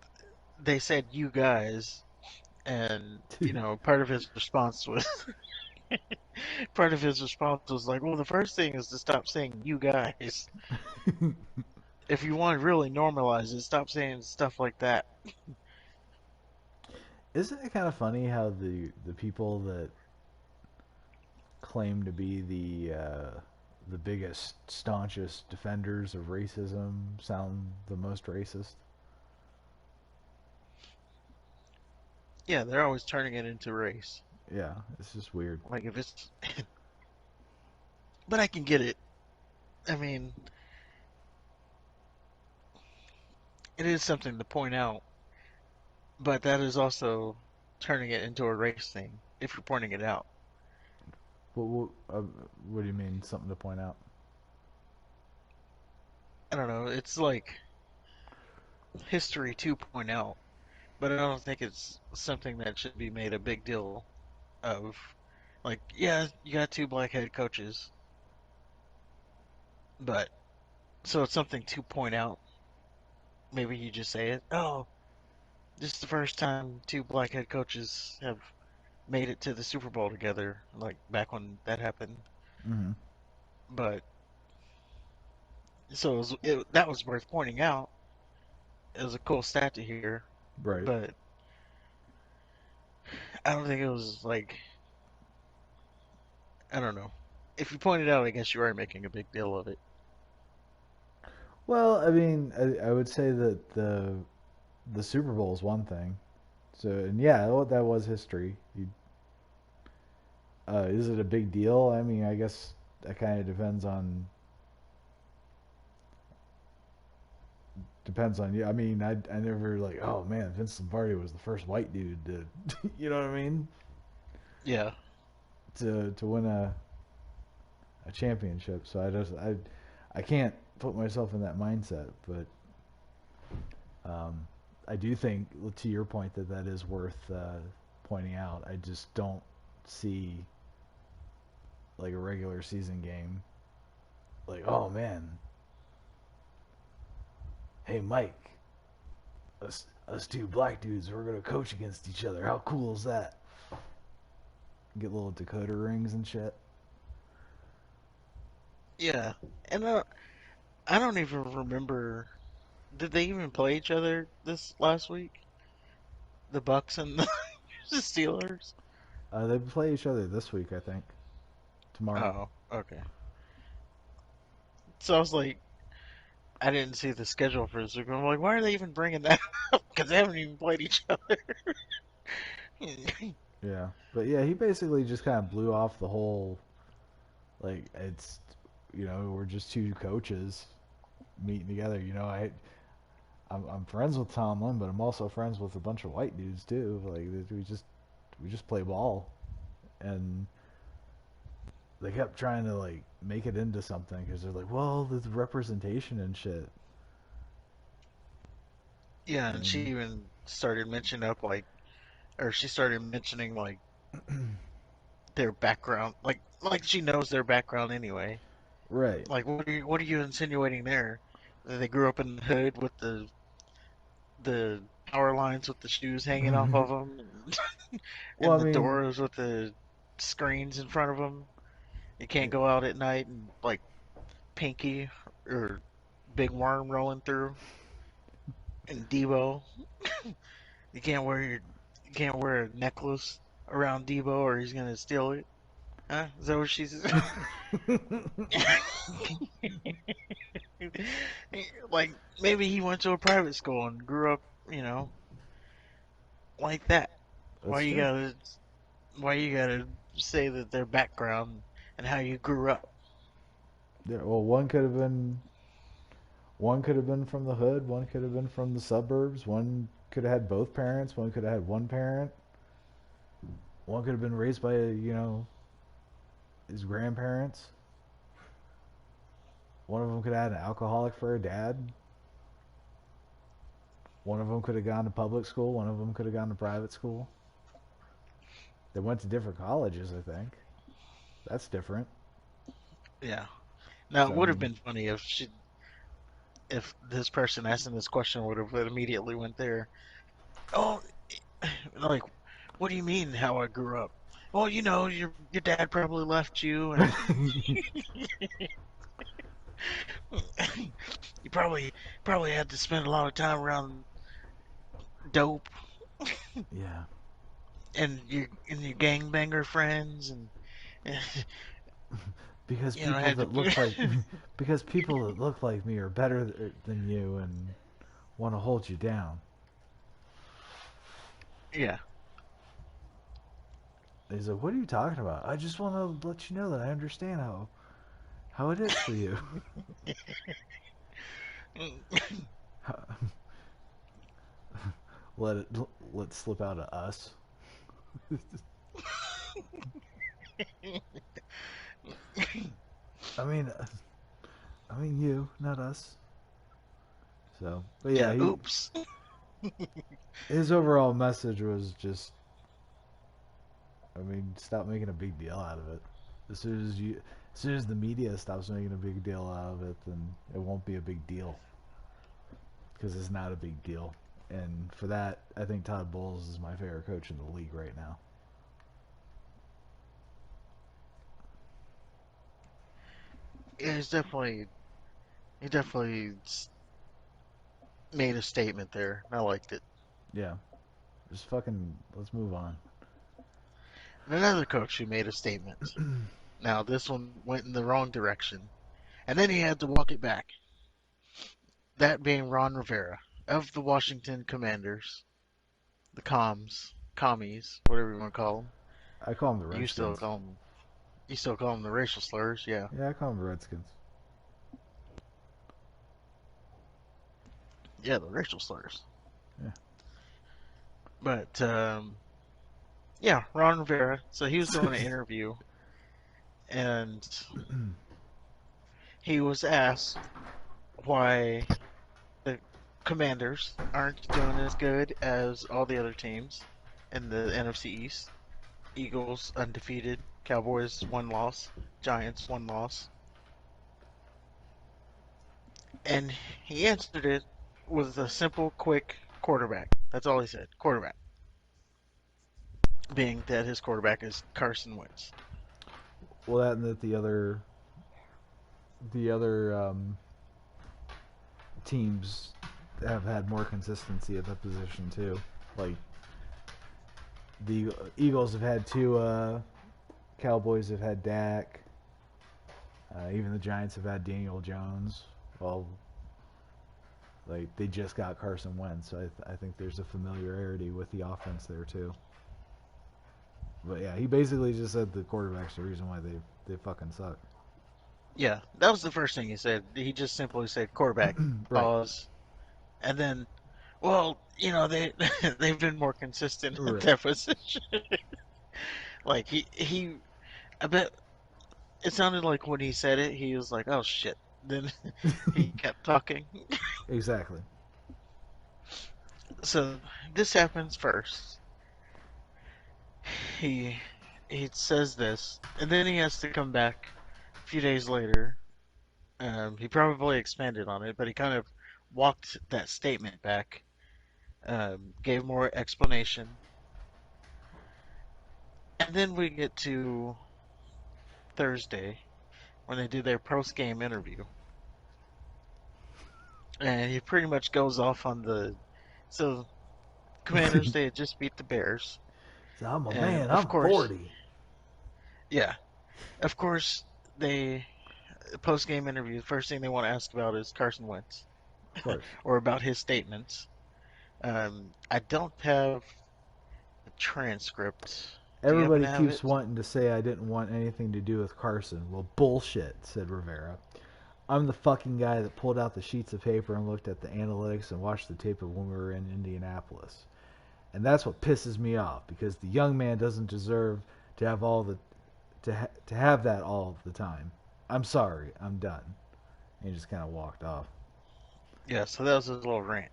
they said you guys, and part of his response was like, well, the first thing is to stop saying you guys. If you want to really normalize it, stop saying stuff like that. Isn't it kind of funny how the people that claim to be the biggest, staunchest defenders of racism sound the most racist? Yeah, they're always turning it into race. Yeah, it's just weird. Like if it's, but I can get it. I mean, it is something to point out, but that is also turning it into a race thing if you're pointing it out. What do you mean? Something to point out? I don't know. It's like history 2.0, but I don't think it's something that should be made a big deal of. Like, yeah, you got two black head coaches, but so it's something to point out. Maybe you just say it. Oh, this is the first time two black head coaches have made it to the Super Bowl together, like back when that happened. Mm-hmm. But so that was worth pointing out. It was a cool stat to hear, Right. but I don't think it was like I don't know. If you point it out, I guess you are making a big deal of it. Well, I mean, I would say that the Super Bowl is one thing. So, and yeah, that was history. Is it a big deal? I mean, I guess that kind of depends on you. I mean, I never like, oh man, Vince Lombardi was the first white dude to, you know what I mean, Yeah, to win a championship. So I can't put myself in that mindset, but I do think, to your point, that is worth pointing out. I just don't see like a regular season game. Like, oh man, hey Mike, us two black dudes, we're gonna coach against each other. How cool is that? Get little Dakota rings and shit. yeah, and I don't even remember. Did they even play each other this last week? The Bucks and the Steelers. They play each other this week, I think. Tomorrow. Oh, okay. So I was like, I didn't see the schedule for this week. I'm like, why are they even bringing that up? Because they haven't even played each other. Yeah, but yeah, he basically just kind of blew off the whole. Like, it's, we're just two coaches meeting together. I'm friends with Tomlin, but I'm also friends with a bunch of white dudes too. Like, we just play ball, and they kept trying to like make it into something because they're like, well, there's representation and shit. Yeah, and she And even started mentioning up like, or she started mentioning like their background, like she knows their background anyway. right. Like, what are you insinuating there? That they grew up in the hood with the power lines with the shoes hanging off of them, Well, and I the mean, doors with the screens in front of them. You can't go out at night and like Pinky or Big Worm rolling through, and Debo. You can't wear your you can't wear a necklace around Debo or he's gonna steal it. Huh? Is that what she's like? Maybe he went to a private school and grew up, you know, like that. Why that's you true. gotta why you gotta say that their background and how you grew up? Yeah, well, one could have been from the hood, one could have been from the suburbs, one could have had both parents, one could have had one parent, one could have been raised by his grandparents. One of them could have had an alcoholic for a dad. One of them could have gone to public school. One of them could have gone to private school. They went to different colleges, I think. That's different. Yeah. Now So it I would have mean, been funny if this person asking this question would have immediately went there. Oh, like, what do you mean how I grew up? Well, your dad probably left you, and you probably had to spend a lot of time around dope yeah, and your gangbanger friends, and because had to. people that look like me are better than you and want to hold you down. Yeah. He's like, "What are you talking about? I just want to let you know that I understand how it is for you." let it let slip out of us. I mean, you, not us. So, but yeah, Yeah. Oops. his overall message was just, I mean, stop making a big deal out of it. As soon as the media stops making a big deal out of it, then it won't be a big deal because it's not a big deal. And for that, I think Todd Bowles is my favorite coach in the league right now. Yeah, he definitely made a statement there. I liked it. Yeah, just fucking let's move on. And another coach who made a statement. Now this one went in the wrong direction, and then he had to walk it back. That being Ron Rivera of the Washington Commanders, the commies, whatever you want to call them. I call them the You still Redskins. call them, you still call them the racial slurs, yeah, Yeah, I call them the Redskins. yeah, the racial slurs. Yeah. But yeah, Ron Rivera. So he was doing an interview, and he was asked why the Commanders aren't doing as good as all the other teams in the NFC East. Eagles undefeated, Cowboys one loss, Giants one loss. And he answered it with a simple, quick quarterback. That's all he said. Quarterback. Being that his quarterback is Carson Wentz. Well, that and that the other teams have had more consistency at that position too. Like the Eagles have had Tua, Cowboys have had Dak, even the Giants have had Daniel Jones. Well, like they just got Carson Wentz, so I think there's a familiarity with the offense there too. But yeah, he basically just said the quarterback's the reason why they fucking suck. Yeah, that was the first thing he said. He just simply said quarterback. Right, Pause. And then, well, they they've been more consistent at right. that position. Like he I bet it sounded like when he said it, he was like, "Oh shit." Then he kept talking. Exactly. So this happens first. He he says this, and then he has to come back a few days later. He probably expanded on it, but he kind of walked that statement back, gave more explanation, and then we get to Thursday when they do their post game interview, and he pretty much goes off on the so Commanders they had just beat the Bears, So I'm a and man. of I'm course, 40. yeah, of course they post game interview. The first thing they want to ask about is Carson Wentz Of course. or about his statements. I don't have a transcript. Do you happen Everybody to have keeps it? wanting to say I didn't want anything to do with Carson. Well, bullshit, said Rivera. I'm the fucking guy that pulled out the sheets of paper and looked at the analytics and watched the tape of when we were in Indianapolis. And that's what pisses me off because the young man doesn't deserve to have all the to have that all the time. I'm sorry, I'm done. And he just kind of walked off. Yeah, so that was his little rant.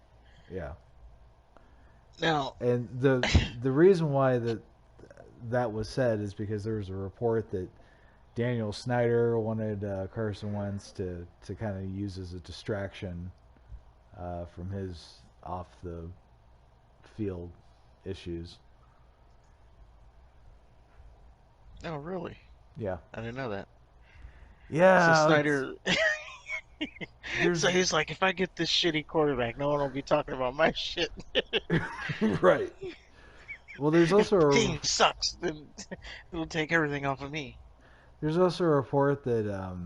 Yeah. Now, And the reason why that was said is because there was a report that Daniel Snyder wanted Carson Wentz to kind of use as a distraction from his off the field issues. oh really? Yeah, I didn't know that. So yeah. Snyder, There's so he's like, if I get this shitty quarterback, no one will be talking about my shit. right. Well, If the team sucks, then it'll take everything off of me. there's also a report that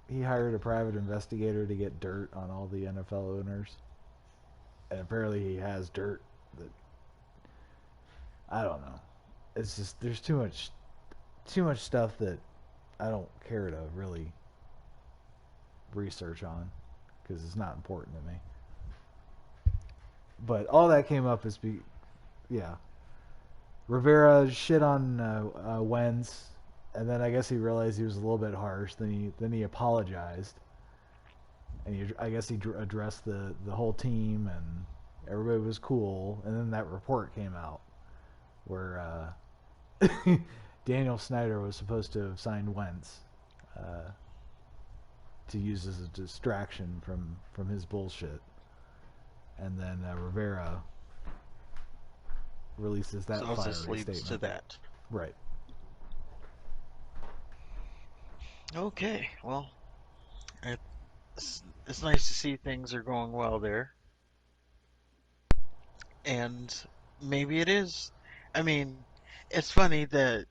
he hired a private investigator to get dirt on all the NFL owners, and apparently he has dirt that I don't know. It's just there's too much stuff that I don't care to really research on because it's not important to me. But all that came up is yeah, Rivera shit on Wentz, and then I guess he realized he was a little bit harsh. Then he apologized, and I guess he addressed the whole team, and everybody was cool. And then that report came out where Daniel Snyder was supposed to have signed Wentz uh, to use as a distraction from his bullshit, and then Rivera releases that So this fiery leads to statement. that. Right. Okay, well, it's nice to see things are going well there, and maybe it is. I mean, it's funny that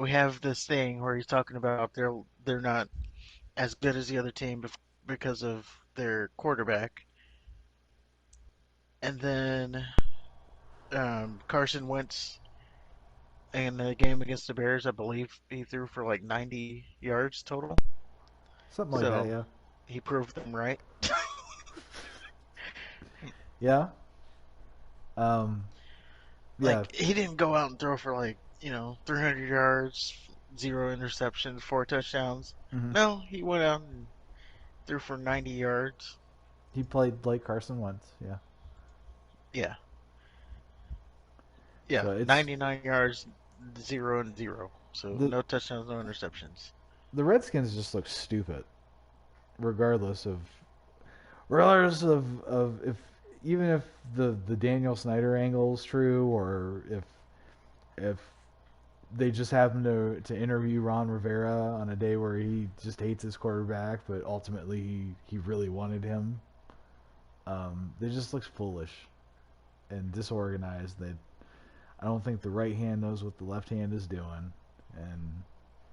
we have this thing where he's talking about they're not as good as the other team because of their quarterback, and then Carson Wentz in the game against the Bears, I believe he threw for like 90 yards total. Something like that, So yeah. he proved them right. Yeah. Um, yeah. Like he didn't go out and throw for like 300 yards, zero interceptions, four touchdowns. Hmm. No, he went out and threw for 90 yards. He played like Carson Wentz, yeah. Yeah, So yeah, it's 99 yards, zero and zero. So the no touchdowns, no interceptions. the Redskins just look stupid, regardless of regardless of if even if the Daniel Snyder angle is true, or if they just happen to interview Ron Rivera on a day where he just hates his quarterback, but ultimately he really wanted him. They just look foolish and disorganized. They I don't think the right hand knows what the left hand is doing, and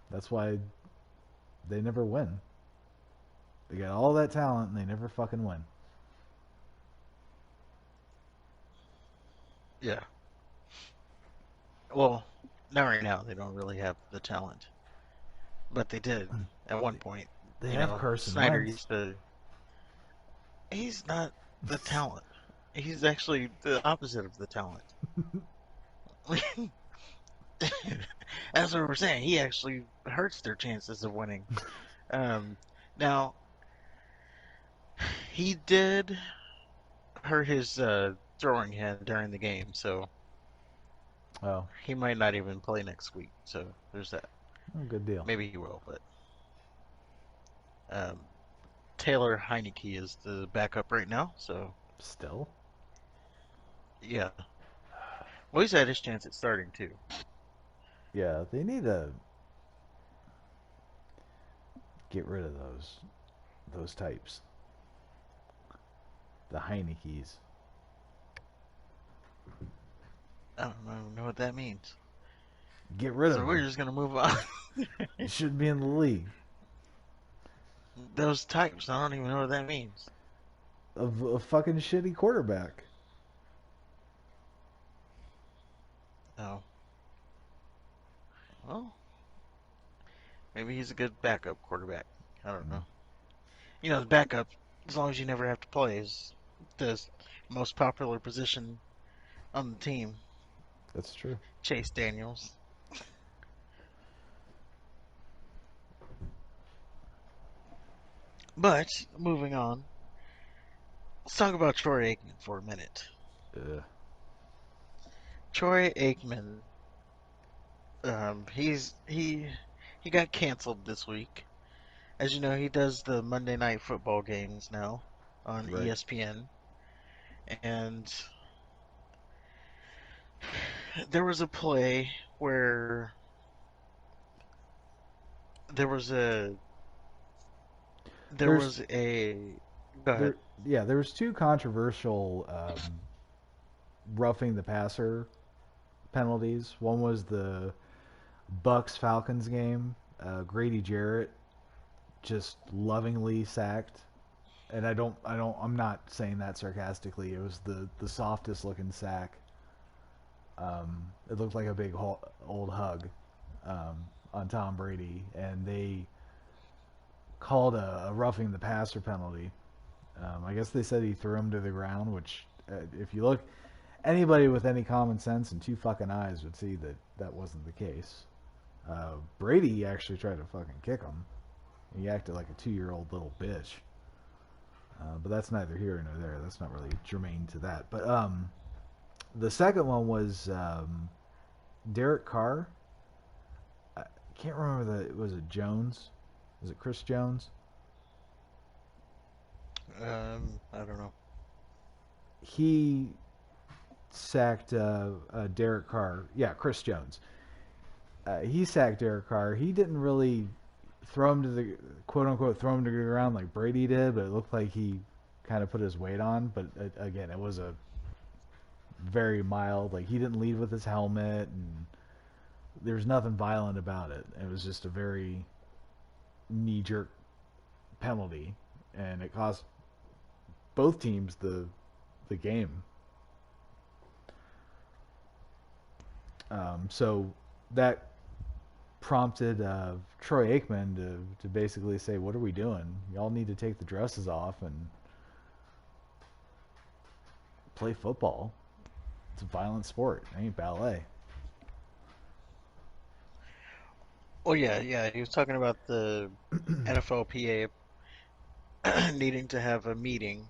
that's why they never win. They got all that talent and they never fucking win. Yeah. Well, not right now. They don't really have the talent, but they did at one point. They have Carson Snyder Wentz. used to. He's not the talent. He's actually the opposite of the talent. That's what we're saying. He actually hurts their chances of winning. Um, Now he did hurt his throwing hand during the game, so Oh, he might not even play next week. So there's that. oh, good deal. Maybe he will, but um, Taylor Heineke is the backup right now. So Still, yeah, well he's had his chance at starting too. yeah, they need to get rid of those types. The Heinekes. I don't even know what that means. Get rid of So we're them. just gonna move on. You should be in the league. Those types, I don't even know what that means. Of a fucking shitty quarterback. Oh, well, maybe he's a good backup quarterback. I don't Mm, know. The backup, as long as you never have to play, is the most popular position on the team. that's true. Chase Daniels. But moving on, let's talk about Troy Aikman for a minute. Ugh. Troy Aikman, he got canceled this week. As you know, he does the Monday Night Football games now on Right. ESPN, and there was a play where there was a there There's was a go ahead. there yeah, there was two controversial roughing the passer penalties. One was the Bucks Falcons game. Grady Jarrett just lovingly sacked, and I'm not saying that sarcastically. It was the softest looking sack. It looked like a big old hug on Tom Brady, and they called a roughing the passer penalty. I guess they said he threw him to the ground, which if you look, anybody with any common sense and two fucking eyes would see that that wasn't the case. Brady actually tried to fucking kick him. He acted like a 2-year-old little bitch. But that's neither here nor there. That's not really germane to that. But the second one was Derek Carr. I can't remember was it Jones? Was it Chris Jones? I don't know. He sacked Derek Carr. Yeah, Chris Jones. He sacked Derek Carr. He didn't really throw him to the quote unquote throw him to the ground like Brady did, but it looked like he kind of put his weight on. But again, it was a very mild. Like he didn't lead with his helmet, and there was nothing violent about it. It was just a very knee jerk penalty, and it cost both teams the game. So that prompted Troy Aikman to basically say, "What are we doing? Y'all need to take the dresses off and play football. It's a violent sport. It ain't ballet." Oh yeah. He was talking about the NFLPA needing to have a meeting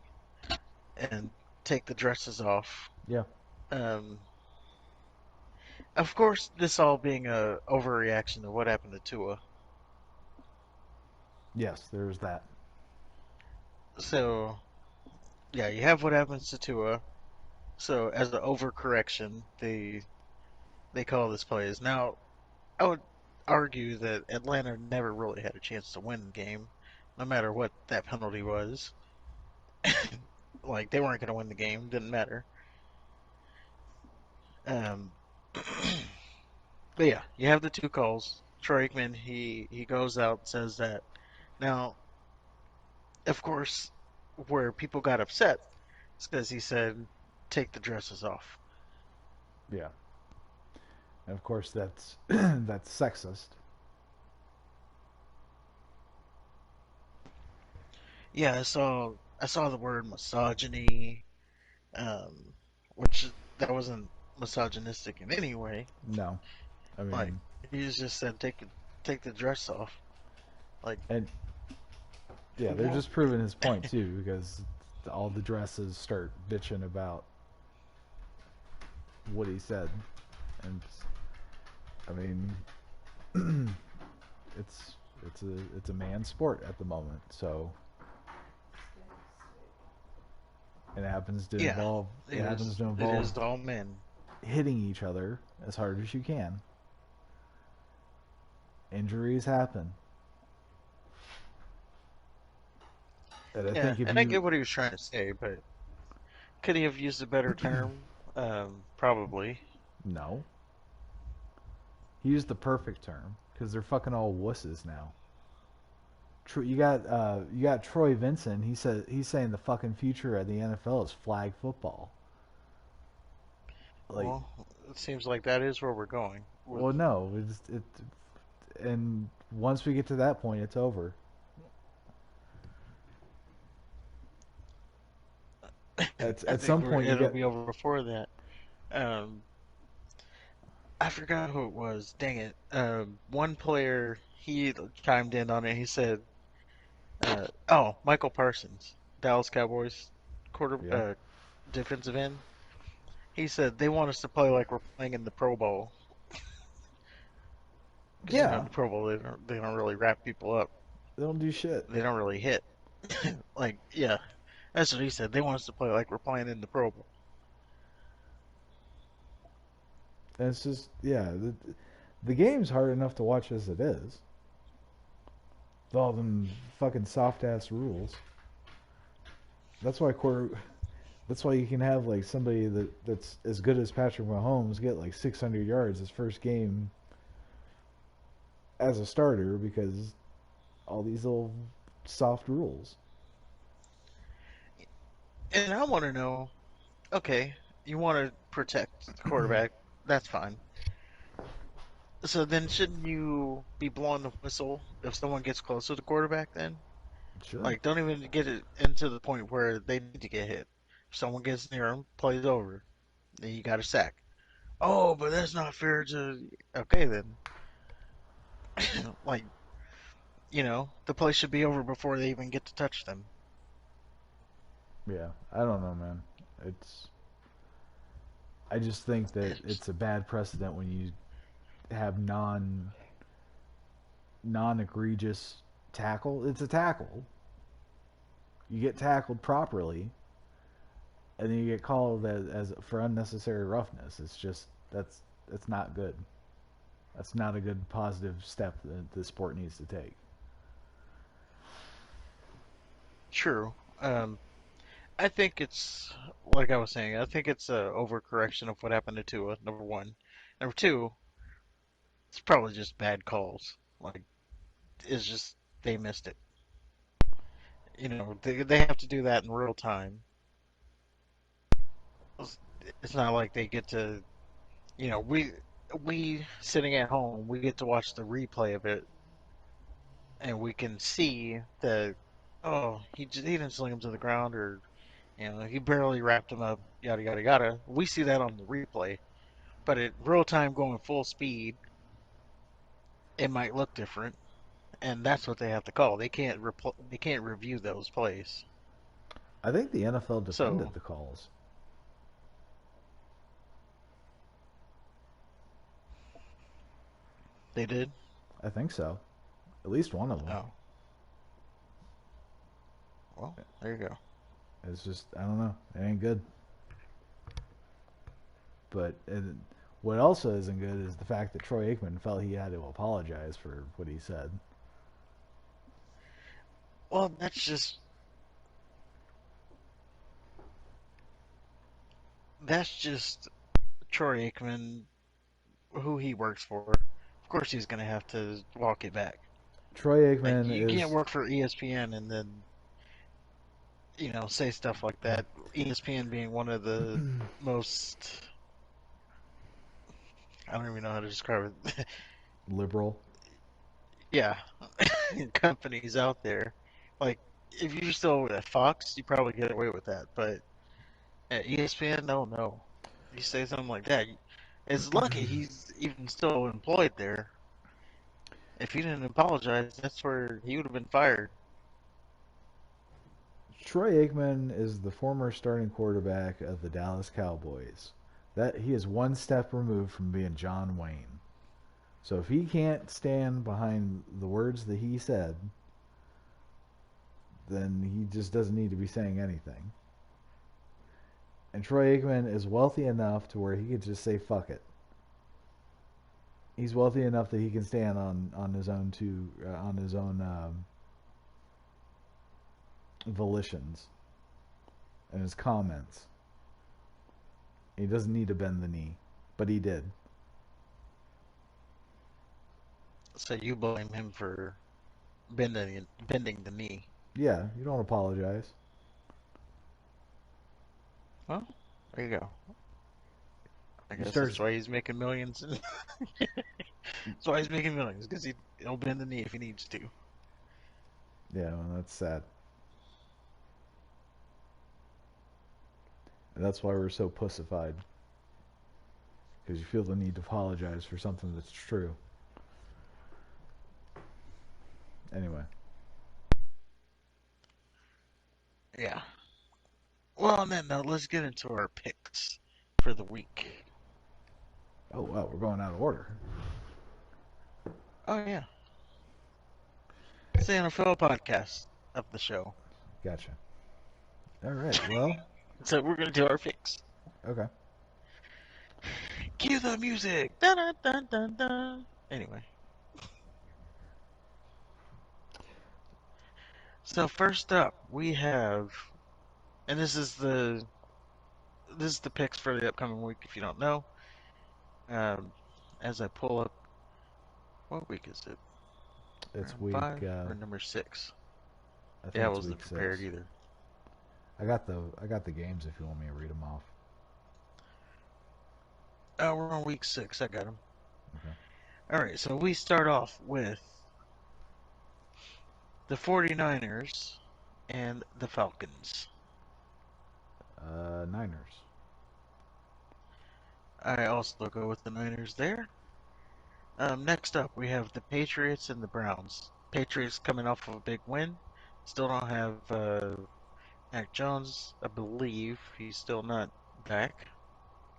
and take the dresses off. Yeah. Um, of course, this all being a overreaction to what happened to Tua. Yes, there's that. So yeah, you have what happens to Tua. So as an overcorrection, they call this plays. Now, I would argue that Atlanta never really had a chance to win the game, no matter what that penalty was. Like they weren't going to win the game, didn't matter. Um, but yeah, you have the two calls. Troy Aikman, he goes out and says that. Now, of course, where people got upset is because he said, "Take the dresses off." Yeah. And of course, that's that's sexist. Yeah, I saw the word misogyny, um, which that wasn't misogynistic in any way. No, I Like mean, he just said, take the dress off. Like, and yeah, they're well, just proving his point too because all the dresses start bitching about what he said, and I mean, it's it's a man's sport at the moment, so yeah, it happens to it involve is all men. hitting each other as hard as you can. Injuries happen, and I Yeah, think if and I you get what he was trying to say, but could he have used a better term? Probably. no, he used the perfect term because they're fucking all wusses now. You got Troy Vincent. He's saying the fucking future of the NFL is flag football. Like, Well, it seems like that is where we're going with. well, no, and once we get to that point, it's over. I At think some point you it'll get be over before that. Um, I forgot who it was. Dang it. One player he chimed in on it. He said, "Oh, Michael Parsons, Dallas Cowboys yeah defensive end." He said they want us to play like we're playing in the Pro Bowl because in yeah the Pro Bowl they don't really wrap people up. they don't do shit. They don't really hit. Like yeah, that's what he said. They want us to play like we're playing in the Pro Bowl. And it's just yeah the game's hard enough to watch as it is. With all them fucking soft ass rules. That's why quarter. That's why you can have like somebody that's as good as Patrick Mahomes get like 600 yards his first game as a starter because all these little soft rules. And I want to know, okay, you want to protect the quarterback, that's fine. So then shouldn't you be blowing the whistle if someone gets close to the quarterback then? It should. Like, don't even get it into the point where they need to get hit. If someone gets near them, plays over, then you got a sack. Oh, but that's not fair to. Okay, then. Like, the play should be over before they even get to touch them. Yeah, I don't know, man. It's. I just think that it's a bad precedent when you have non egregious tackle. It's a tackle. You get tackled properly, and then you get called as for unnecessary roughness. It's just that's not good. That's not a good positive step that the sport needs to take. True. I think it's like I was saying. I think it's a overcorrection of what happened to Tua. Number one. Number two, it's probably just bad calls. Like it's just they missed it. They have to do that in real time. It's not like they get to. You know, we sitting at home, we get to watch the replay of it, and we can see that. Oh, he didn't sling him to the ground, or he barely wrapped him up. Yada yada yada. We see that on the replay, but at real time going full speed, it might look different, and that's what they have to call. They can't review those plays. I think the NFL So defended the calls. they did. I think so. At least one of them. Oh, well, there you go. It's just I don't know. It ain't good. But what also isn't good is the fact that Troy Aikman felt he had to apologize for what he said. Well, that's just Troy Aikman, who he works for. Of course, he's gonna have to walk it back. Troy Like Aikman you can't is work for ESPN and then say stuff like that. ESPN being one of the most, I don't even know how to describe it. liberal. Yeah, companies out there. Like if you're still at Fox, you probably get away with that, but at ESPN, no. If you say something like that, it's lucky he's even still employed there. If he didn't apologize, that's where he would have been fired. Troy Aikman is the former starting quarterback of the Dallas Cowboys. That he is one step removed from being John Wayne. So if he can't stand behind the words that he said, then he just doesn't need to be saying anything. And Troy Aikman is wealthy enough to where he could just say fuck it. He's wealthy enough that he can stand on his own on his own volitions and his comments. He doesn't need to bend the knee, but he did. So you blame him for bending the knee. Yeah, you don't apologize. Well, there you go. I You guess start. that's why he's making millions. That's why he's making millions because he'll bend the knee if he needs to. Yeah, well, that's sad. And that's why we're so pussified because you feel the need to apologize for something that's true. Anyway, Yeah. Well, on that note, let's get into our picks for the week. oh well, we're going out of order. Oh yeah, it's the NFL podcast of the show. Gotcha. All right. Well, So we're gonna do our picks. okay. Cue the music. Dun, dun, dun, dun, dun. Anyway, so first up we have, and this is the picks for the upcoming week. If you don't know, um, as I pull up, what week is it? It's Round week. five or number six? I think Yeah, I it's wasn't week prepared 6. either. I got the games if you want me to read them off. Oh, we're on week 6. I got them. Okay. All right, so we start off with the 49ers and the Falcons. Niners. I also go with the Niners there. Next up, we have the Patriots and the Browns. Patriots coming off of a big win. Still don't have Mac Jones, I believe. He's still not back.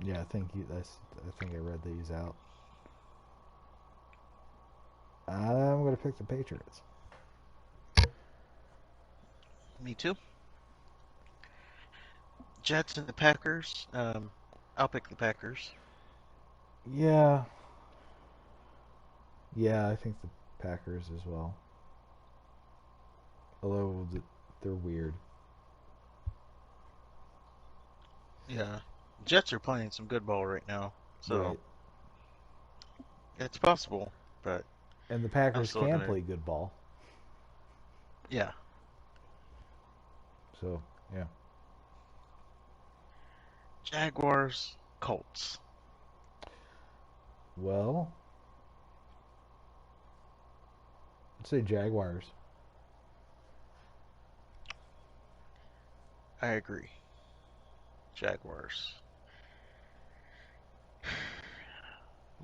Yeah, I think I read that he's out. I'm gonna pick the Patriots. Me too. Jets and the Packers. I'll pick the Packers. Yeah, yeah, I think the Packers as well. Although they're weird. Yeah, Jets are playing some good ball right now, so Right. it's possible. But And the I'm Packers still can gonna. play good ball. Yeah, So, yeah. Jaguars, Colts. Well, let's say Jaguars. I agree. Jaguars.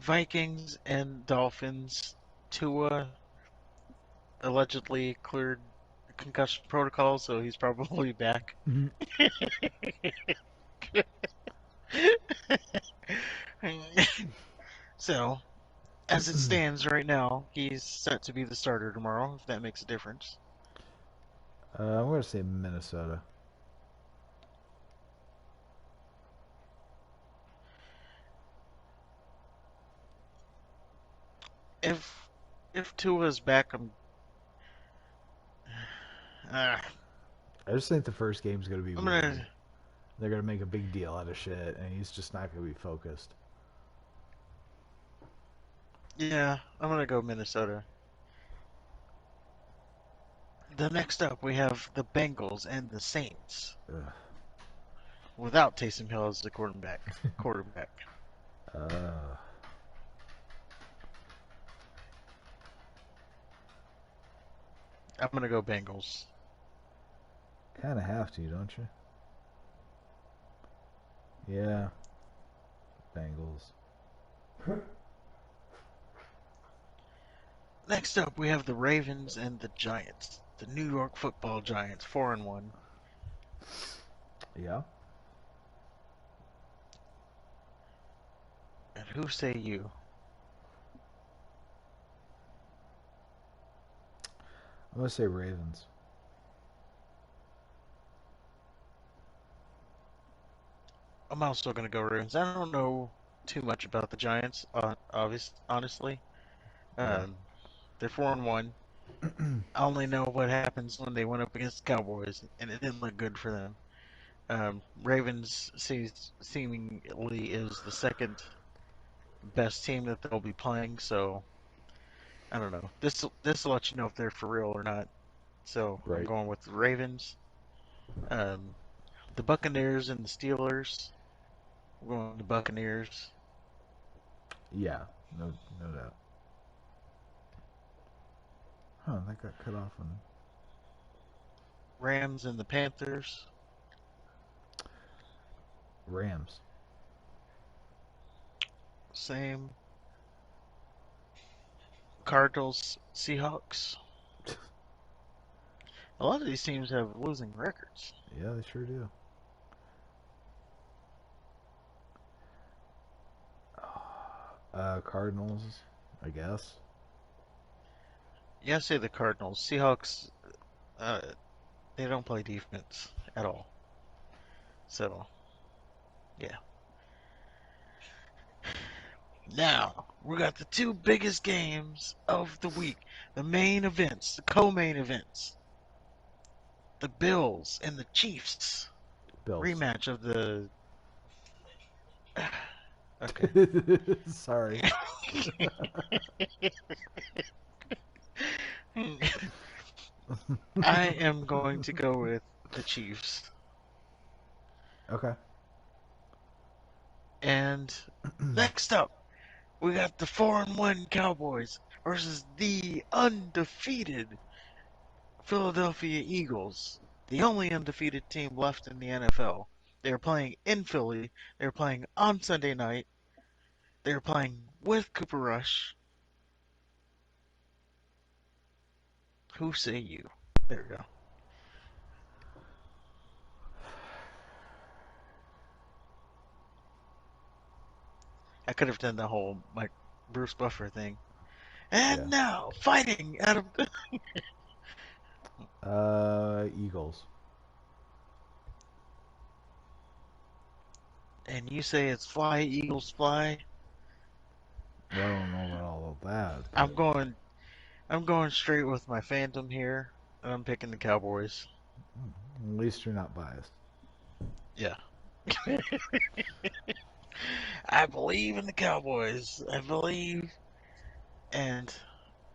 Vikings and Dolphins. Tua allegedly cleared concussion protocol, so he's probably back. So, as it stands right now, he's set to be the starter tomorrow, if that makes a difference. I'm going to say Minnesota. If if Tua's back, uh, I just think the first game's going to be I'm weird. gonna They're going to make a big deal out of shit, and he's just not going to be focused. I'm gonna go Minnesota. The next up, we have the Bengals and the Saints Ugh. without Taysom Hill as the quarterback. Quarterback. Uh, I'm gonna go Bengals. kind of have to, don't you? Yeah, Bengals. Next up, we have the Ravens and the Giants. The New York Football Giants, 4-1. Yeah, And who say you? I'm going to say Ravens. I'm also gonna go Ravens. I don't know too much about the Giants, honestly. Yeah. Um, they're 4-1. I only know what happens when they went up against the Cowboys, and it didn't look good for them. Ravens seemingly is the second best team that they'll be playing, so I don't know. This will let you know if they're for real or not. So I'm Right. going with the Ravens. Um, the Buccaneers and the Steelers. I'm going with the Buccaneers. Yeah, no, no doubt. Huh, that got cut off on Rams and the Panthers. Rams. Same. Cardinals, Seahawks. A lot of these teams have losing records. Yeah, they sure do. Cardinals, I guess. Yeah, I say the Cardinals. Seahawks, uh, they don't play defense at all. So, yeah. Now, we got the two biggest games of the week. The main events, the co-main events. The Bills and the Chiefs. Bills. Rematch of the... Okay. Sorry. I am going to go with the Chiefs. Okay. And next up, we got the 4-1 Cowboys versus the undefeated Philadelphia Eagles, the only undefeated team left in the NFL. They're playing in Philly. They're playing on Sunday night. They're playing with Cooper Rush. Who say you? There we go. I could have done the whole like Bruce Buffer thing. Yeah. And now, fighting out of the Eagles. And you say it's fly, Eagles fly. Well, I don't know about all of that, I'm but going I'm going straight with my phantom here, and I'm picking the Cowboys. at least you're not biased. Yeah. I believe in the Cowboys. I believe. And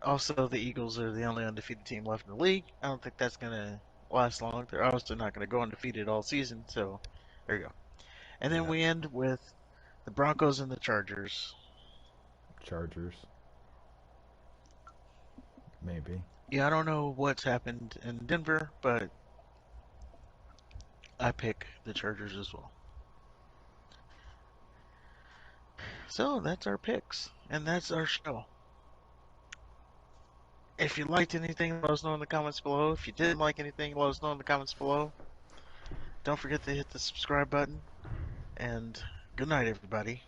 also, the Eagles are the only undefeated team left in the league. I don't think that's going to last long. They're obviously not going to go undefeated all season. So, there you go. And then Yeah, we end with the Broncos and the Chargers. Chargers, maybe. Yeah, I don't know what's happened in Denver, but I pick the Chargers as well. So, that's our picks. And that's our show. If you liked anything, let us know in the comments below. If you didn't like anything, let us know in the comments below. Don't forget to hit the subscribe button. And good night, everybody.